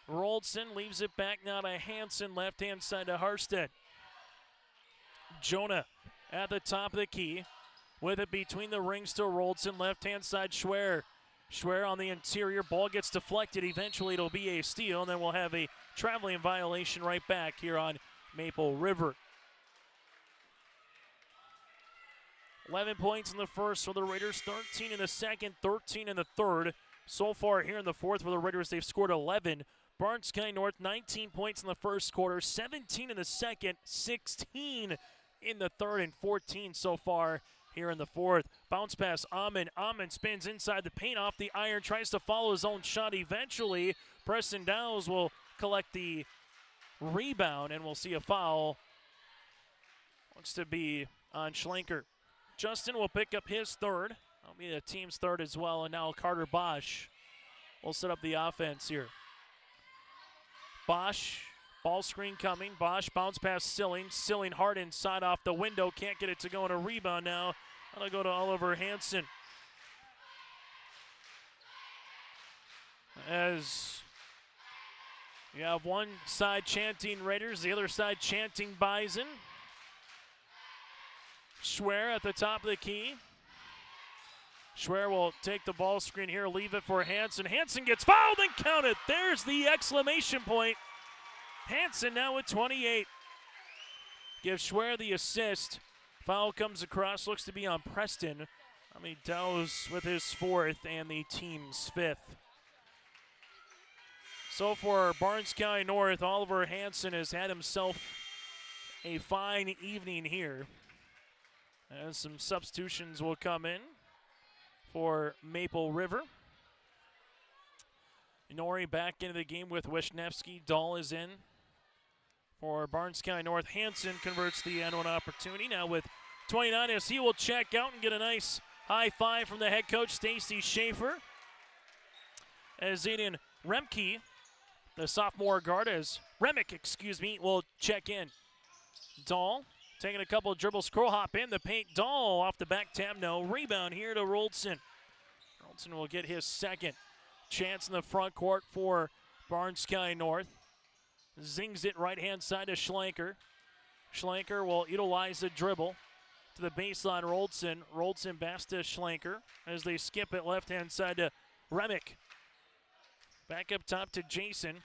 Roldson leaves it back now to Hansen, left-hand side to Harstead. Jonah at the top of the key. With it between the rings to Roldson, left-hand side Schwer. Schwer on the interior, ball gets deflected. Eventually it'll be a steal, and then we'll have a traveling violation right back here on Maple River. 11 points in the first for the Raiders, 13 in the second, 13 in the third. So far here in the fourth for the Raiders, they've scored 11. Barn Sky North, 19 points in the first quarter, 17 in the second, 16 in the third, and 14 so far here in the fourth. Bounce pass, Amon. Amon spins inside the paint off the iron, tries to follow his own shot. Eventually, Preston Dowse will collect the rebound, and we'll see a foul. Looks to be on Schlenker. Justin will pick up his third. That'll be the team's third as well, and now Carter Bosch will set up the offense here. Bosch, ball screen coming. Bosch bounce pass Silling. Silling hard inside off the window. Can't get it to go on a rebound now. That'll go to Oliver Hansen. As you have one side chanting Raiders, the other side chanting Bison. Schwer at the top of the key. Schwer will take the ball screen here, leave it for Hansen. Hansen gets fouled and counted. There's the exclamation point. Hansen now with 28. Gives Schwer the assist. Foul comes across, looks to be on Preston. Dowse with his fourth and the team's fifth. So for Barn Sky North, Oliver Hansen has had himself a fine evening here. As some substitutions will come in for Maple River. Nori back into the game with Wisniewski. Dahl is in for Barn Sky North. Hansen converts the end one opportunity now with 29 as he will check out and get a nice high five from the head coach, Stacy Schaefer. As Aiden Remke, the sophomore guard, will check in. Dahl taking a couple of dribbles, scroll hop in the paint. Dahl off the back tab, no. Rebound here to Roldson. Roldson will get his second chance in the front court for Barnes Sky North. Zings it right-hand side to Schlenker. Schlenker will utilize the dribble to the baseline. Roldson pass to Schlenker as they skip it left-hand side to Remick. Back up top to Jason.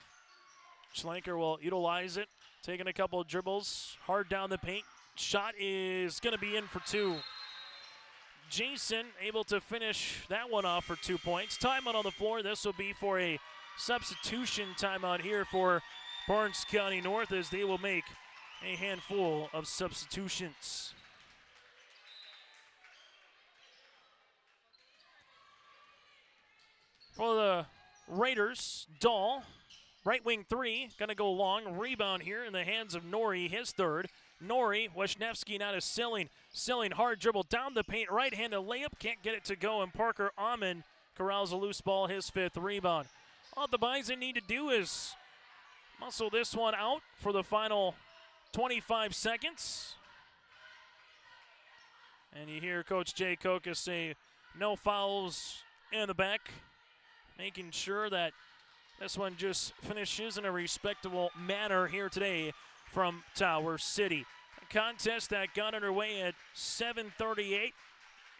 Schlenker will utilize it, taking a couple of dribbles, hard down the paint. Shot is going to be in for two. Jason able to finish that one off for 2 points. Timeout on the floor. This will be for a substitution timeout here for Barnes County North as they will make a handful of substitutions. For the Raiders, Dahl, right wing three, gonna go long. Rebound here in the hands of Nori, his third. Nori, Wisniewski now to Silling. Silling, hard dribble down the paint, right-handed layup, can't get it to go, and Parker Amon corrals a loose ball, his fifth rebound. All the Bison need to do is muscle this one out for the final 25 seconds. And you hear Coach Jay Kokas say no fouls in the back, making sure that this one just finishes in a respectable manner here today from Tower City. A contest that got underway at 7:38,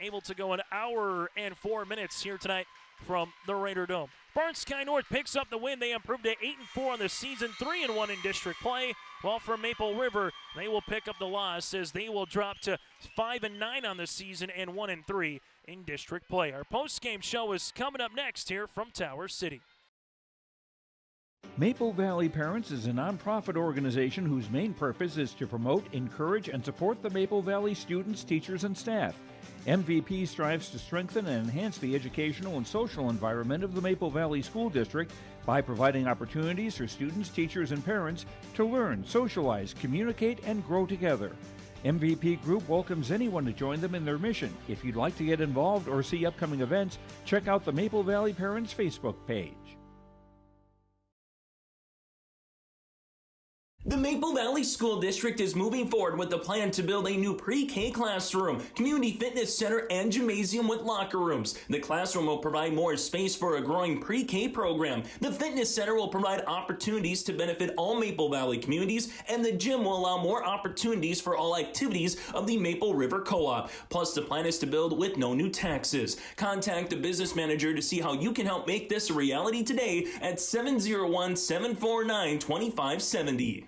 able to go an hour and 4 minutes here tonight from the Raider Dome. Barnes Sky North picks up the win. They improved to 8-4 on the season, 3-1 in district play. While for Maple River, they will pick up the loss as they will drop to 5-9 on the season and 1-3 in district play. Our post-game show is coming up next here from Tower City. Maple Valley Parents is a nonprofit organization whose main purpose is to promote, encourage, and support the Maple Valley students, teachers, and staff. MVP strives to strengthen and enhance the educational and social environment of the Maple Valley School District by providing opportunities for students, teachers, and parents to learn, socialize, communicate, and grow together. MVP Group welcomes anyone to join them in their mission. If you'd like to get involved or see upcoming events, check out the Maple Valley Parents Facebook page. The Maple Valley School District is moving forward with the plan to build a new pre-K classroom, community fitness center, and gymnasium with locker rooms. The classroom will provide more space for a growing pre-K program. The fitness center will provide opportunities to benefit all Maple Valley communities, and the gym will allow more opportunities for all activities of the Maple River Co-op. Plus, the plan is to build with no new taxes. Contact the business manager to see how you can help make this a reality today at 701-749-2570.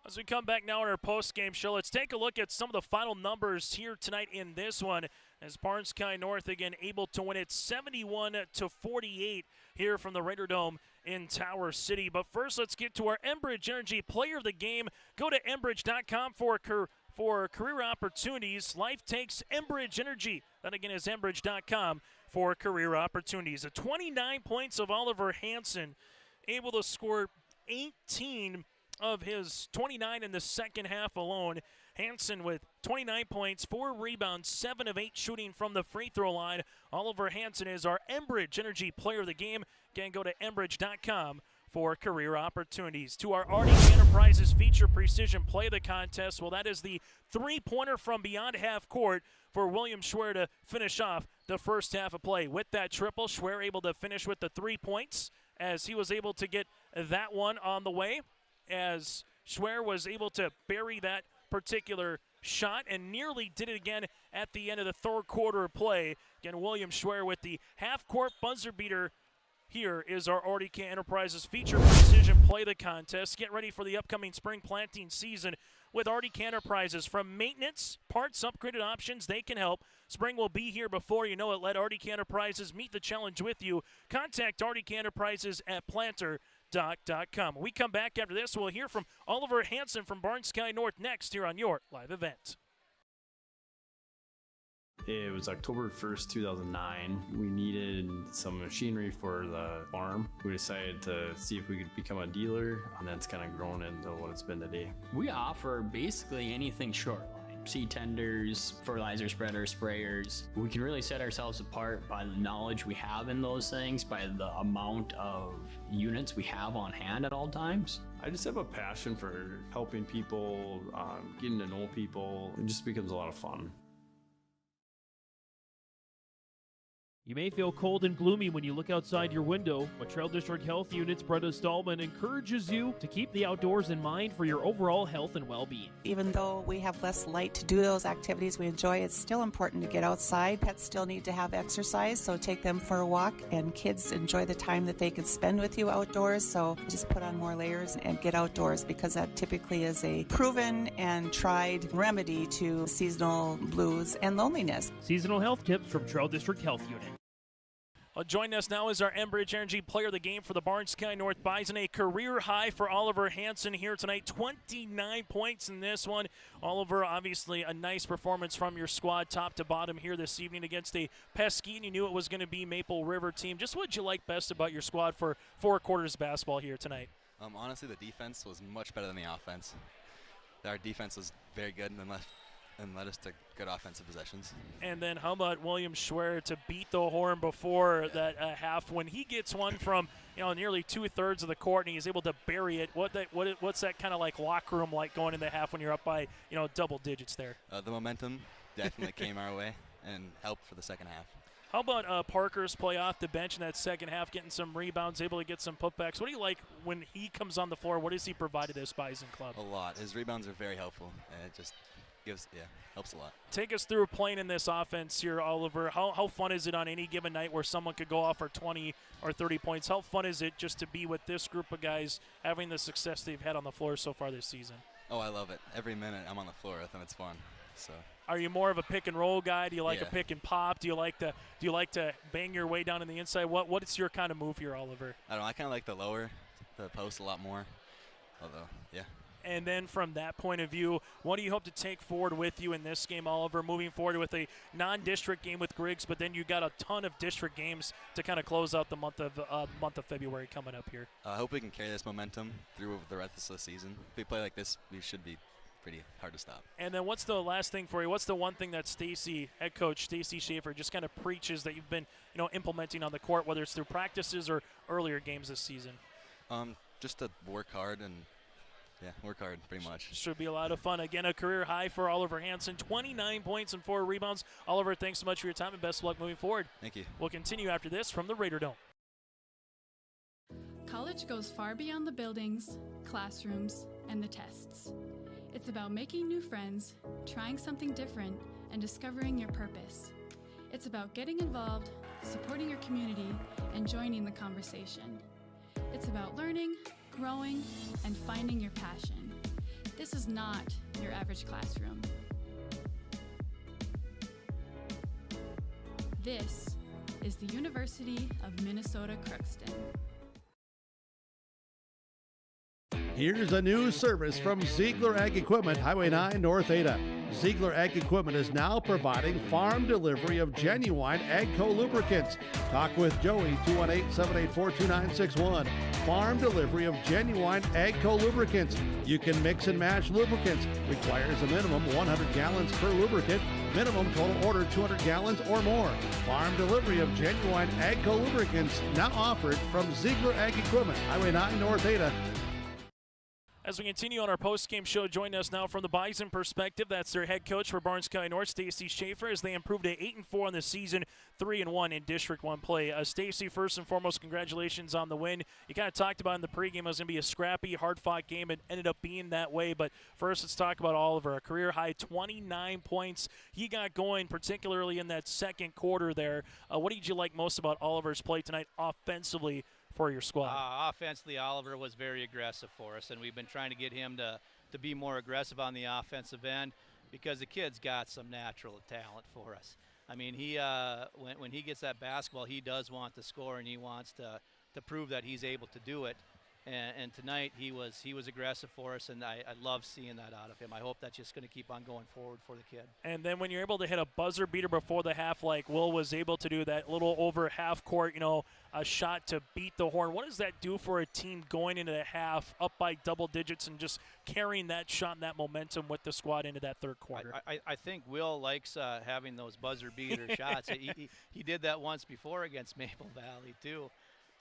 As we come back now on our post-game show, let's take a look at some of the final numbers here tonight in this one. As Barnes Sky North again able to win it 71-48 here from the Raider Dome in Tower City. But first, let's get to our Enbridge Energy Player of the Game. Go to Enbridge.com for career opportunities. Life takes Enbridge Energy. That again is Enbridge.com for career opportunities. 29 points of Oliver Hansen, able to score 18 of his 29 in the second half alone. Hansen with 29 points, 4 rebounds, 7 of 8 shooting from the free throw line. Oliver Hansen is our Enbridge Energy Player of the Game. Again, go to Enbridge.com for career opportunities. To our Artie Enterprises feature precision play of the contest. Well, that is the three-pointer from beyond half court for William Schwer to finish off the first half of play. With that triple, Schwer able to finish with the 3 points as he was able to get that one on the way, as Schwer was able to bury that particular shot and nearly did it again at the end of the third quarter of play. Again, William Schwer with the half-court buzzer beater Here is our RDK Enterprises feature precision play the contest. Get ready for the upcoming spring planting season with RDK Enterprises. From maintenance, parts, upgraded options, they can help. Spring will be here before you know it. Let RDK Enterprises meet the challenge with you. Contact RDK Enterprises at planter.com. When we come back after this, we'll hear from Oliver Hansen from Barn Sky North next here on your live event. It was October 1st, 2009. We needed some machinery for the farm. We decided to see if we could become a dealer, and that's kind of grown into what it's been today. We offer basically anything short line. Seed tenders, fertilizer spreaders, sprayers. We can really set ourselves apart by the knowledge we have in those things, by the amount of units we have on hand at all times. I just have a passion for helping people, getting to know people. It just becomes a lot of fun. You may feel cold and gloomy when you look outside your window, but Trail District Health Unit's Brenda Stallman encourages you to keep the outdoors in mind for your overall health and well-being. Even though we have less light to do those activities we enjoy, it's still important to get outside. Pets still need to have exercise, so take them for a walk, and kids enjoy the time that they can spend with you outdoors, so just put on more layers and get outdoors, because that typically is a proven and tried remedy to seasonal blues and loneliness. Seasonal health tips from Trail District Health Unit. Joining us now is our Enbridge Energy Player of the Game for the Barn Sky North Bison. A career high for Oliver Hansen here tonight. 29 points in this one. Oliver, obviously a nice performance from your squad top to bottom here this evening against a pesky, and you knew it was going to be Maple River team. Just what did you like best about your squad for 4 quarters basketball here tonight? Honestly, the defense was much better than the offense. Our defense was very good and led us to good offensive possessions. And then how about William Schwer to beat the horn before that half when he gets one from nearly 2/3 of the court and he's able to bury it. What's that kind of like locker room like going in the half when you're up by double digits there? The momentum definitely came our way and helped for the second half. How about Parker's play off the bench in that second half, getting some rebounds, able to get some putbacks? What do you like when he comes on the floor? What does he provide to this Bison club? A lot. His rebounds are very helpful, and it just helps a lot. Take us through playing in this offense here, Oliver. How fun is it on any given night where someone could go off for 20 or 30 points? How fun is it just to be with this group of guys having the success they've had on the floor so far this season? Oh, I love it. Every minute I'm on the floor with them, it's fun. So. Are you more of a pick and roll guy? Do you like a pick and pop? Do you like to bang your way down in the inside? What is your kind of move here, Oliver? I don't know. I kind of like the post a lot more. Although, yeah. And then from that point of view, what do you hope to take forward with you in this game, Oliver, moving forward with a non-district game with Griggs, but then you got a ton of district games to kind of close out the month of February coming up here? I hope we can carry this momentum through the rest of the season. If we play like this, we should be pretty hard to stop. And then what's the last thing for you? What's the one thing that head coach Stacy Schaefer just kind of preaches that you've been implementing on the court, whether it's through practices or earlier games this season? Just to work hard and work hard, pretty much. Should be a lot of fun. Again, a career high for Oliver Hansen, 29 points and 4 rebounds. Oliver, thanks so much for your time and best of luck moving forward. Thank you. We'll continue after this from the Raider Dome. College goes far beyond the buildings, classrooms, and the tests. It's about making new friends, trying something different, and discovering your purpose. It's about getting involved, supporting your community, and joining the conversation. It's about learning, growing, and finding your passion. This is not your average classroom. This is the University of Minnesota Crookston. Here's a news service from Ziegler Ag Equipment, Highway 9, North Ada. Ziegler Ag Equipment is now providing farm delivery of genuine AGCO lubricants. Talk with Joey, 218-784-2961. Farm delivery of genuine AGCO lubricants. You can mix and match lubricants. Requires a minimum 100 gallons per lubricant. Minimum total order 200 gallons or more. Farm delivery of genuine AGCO lubricants now offered from Ziegler Ag Equipment, Highway 9, North Ada. As we continue on our post-game show, joining us now from the Bison perspective, that's their head coach for Barnes County North, Stacy Schaefer, as they improved to 8-4 on the season, 3-1 in District 1 play. Stacy, first and foremost, congratulations on the win. You kind of talked about in the pregame it was going to be a scrappy, hard-fought game. It ended up being that way, but first let's talk about Oliver. A career-high 29 points he got going, particularly in that second quarter there. What did you like most about Oliver's play tonight offensively for your squad? Offensively, Oliver was very aggressive for us, and we've been trying to get him to be more aggressive on the offensive end because the kid's got some natural talent for us. I mean, he when he gets that basketball, he does want to score, and he wants to prove that he's able to do it. And tonight he was aggressive for us, and I love seeing that out of him. I hope that's just going to keep on going forward for the kid. And then when you're able to hit a buzzer beater before the half, like Will was able to do, that little over half court, a shot to beat the horn, what does that do for a team going into the half up by double digits and just carrying that shot and that momentum with the squad into that third quarter? I think Will likes having those buzzer beater shots. He did that once before against Maple Valley too.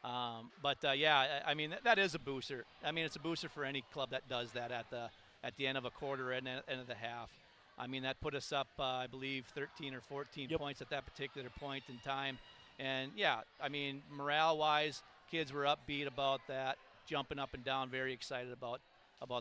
Yeah, I mean that is a booster. I mean, it's a booster for any club that does that at the end of a quarter and end of the half. I mean, that put us up, I believe, 13 or 14 points at that particular point in time. And yeah, I mean, morale-wise, kids were upbeat about that, jumping up and down, very excited about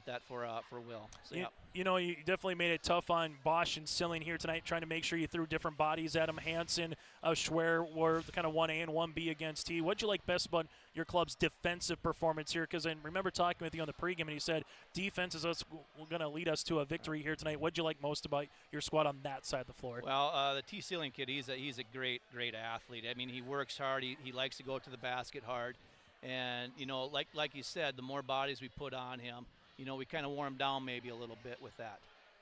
that for Will. So, yeah. You definitely made it tough on Bosch and Silling here tonight, trying to make sure you threw different bodies at him. Hansen, Schwer were kind of 1A and 1B against T. What'd you like best about your club's defensive performance here? Because I remember talking with you on the pregame, and you said defense is going to lead us to a victory here tonight. What'd you like most about your squad on that side of the floor? Well, the T. Silling kid, he's a great athlete. I mean, he works hard. He likes to go to the basket hard. And, like you said, the more bodies we put on him, we kind of wore him down maybe a little bit with that.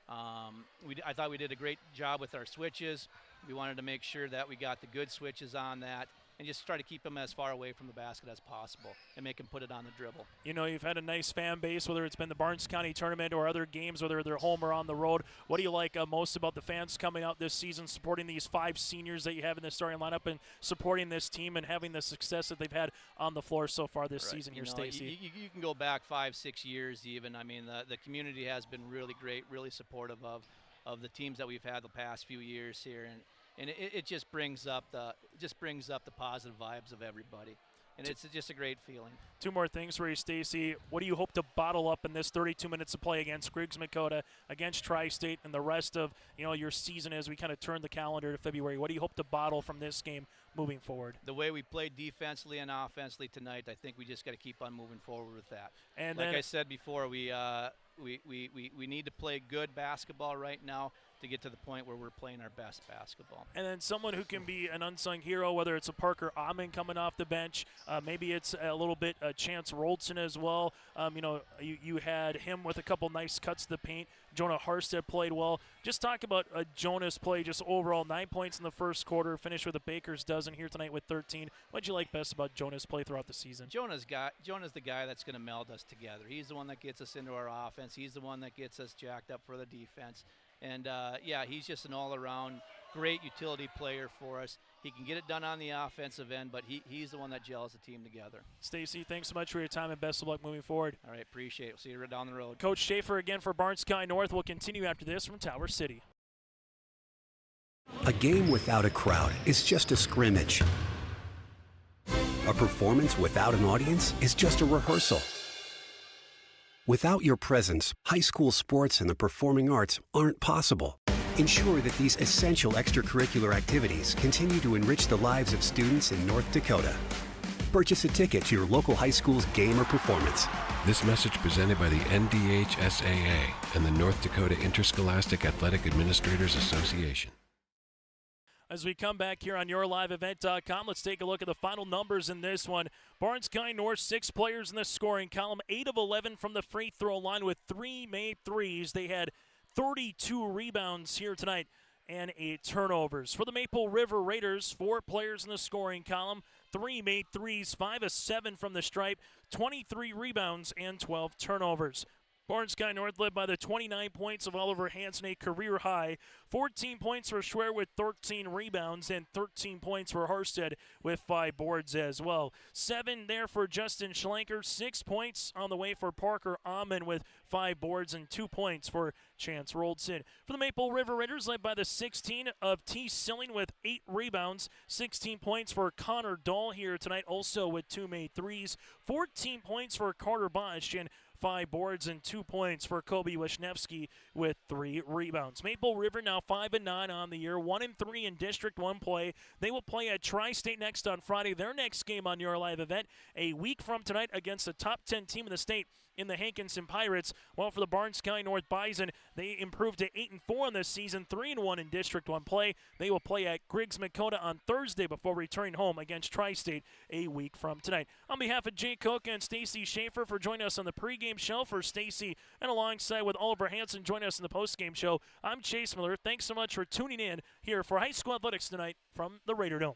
I thought we did a great job with our switches. We wanted to make sure that we got the good switches on that and just try to keep him as far away from the basket as possible and make him put it on the dribble. You've had a nice fan base, whether it's been the Barnes County tournament or other games, whether they're home or on the road. What do you like most about the fans coming out this season, supporting these 5 seniors that you have in the starting lineup and supporting this team and having the success that they've had on the floor so far this season here, Stacy? You can go back 5-6 years even. I mean, the community has been really great, really supportive of the teams that we've had the past few years here. And it just brings up the positive vibes of everybody, and it's just a great feeling. 2 more things for you, Stacy. What do you hope to bottle up in this 32 minutes of play against Griggs-Dakota, against Tri-State, and the rest of your season as we kind of turn the calendar to February? What do you hope to bottle from this game moving forward? The way we played defensively and offensively tonight, I think we just got to keep on moving forward with that. And like I said before, we need to play good basketball right now to get to the point where we're playing our best basketball. And then someone who can be an unsung hero, whether it's a Parker Amon coming off the bench, maybe it's a little bit Chance Roldson as well. You had him with a couple nice cuts to the paint. Jonah Harstead played well. Just talk about Jonah's play, just overall 9 points in the first quarter, finished with a Baker's dozen here tonight with 13. What'd you like best about Jonah's play throughout the season? Jonah's the guy that's going to meld us together. He's the one that gets us into our offense. He's the one that gets us jacked up for the defense. And, he's just an all-around great utility player for us. He can get it done on the offensive end, but he's the one that gels the team together. Stacy, thanks so much for your time and best of luck moving forward. All right, appreciate it. We'll see you down the road. Coach Schaefer again for Barnes County North. Will continue after this from Tower City. A game without a crowd is just a scrimmage. A performance without an audience is just a rehearsal. Without your presence, high school sports and the performing arts aren't possible. Ensure that these essential extracurricular activities continue to enrich the lives of students in North Dakota. Purchase a ticket to your local high school's game or performance. This message presented by the NDHSAA and the North Dakota Interscholastic Athletic Administrators Association. As we come back here on YourLiveEvent.com, let's take a look at the final numbers in this one. Barnes County North, 6 players in the scoring column, 8 of 11 from the free throw line with 3 made threes. They had 32 rebounds here tonight and 8 turnovers. For the Maple River Raiders, 4 players in the scoring column, 3 made threes, 5 of 7 from the stripe, 23 rebounds and 12 turnovers. Barnes Sky North led by the 29 points of Oliver Hansen, a career high. 14 points for Schwer with 13 rebounds, and 13 points for Harstead with 5 boards as well. 7 there for Justin Schlenker. 6 points on the way for Parker Amon with 5 boards, and 2 points for Chance Roldson. For the Maple River Raiders, led by the 16 of T. Silling with 8 rebounds. 16 points for Connor Dahl here tonight, also with 2 made threes. 14 points for Carter Bosch, and 5 boards and 2 points for Kobe Wisniewski with 3 rebounds. Maple River now 5-9 on the year, 1-3 in District 1 play. They will play at Tri-State next on Friday. Their next game on your live event a week from tonight against the top 10 team in the state in the Hankinson Pirates. While for the Barnes Sky North Bison, they improved to 8-4 on this season, 3-1 in District 1 play. They will play at Griggs Dakota on Thursday before returning home against Tri-State a week from tonight. On behalf of Jay Cook and Stacy Schaefer for joining us on the pregame show, for Stacy and alongside with Oliver Hansen joining us in the postgame show, I'm Chase Miller. Thanks so much for tuning in here for high school athletics tonight from the Raider Dome.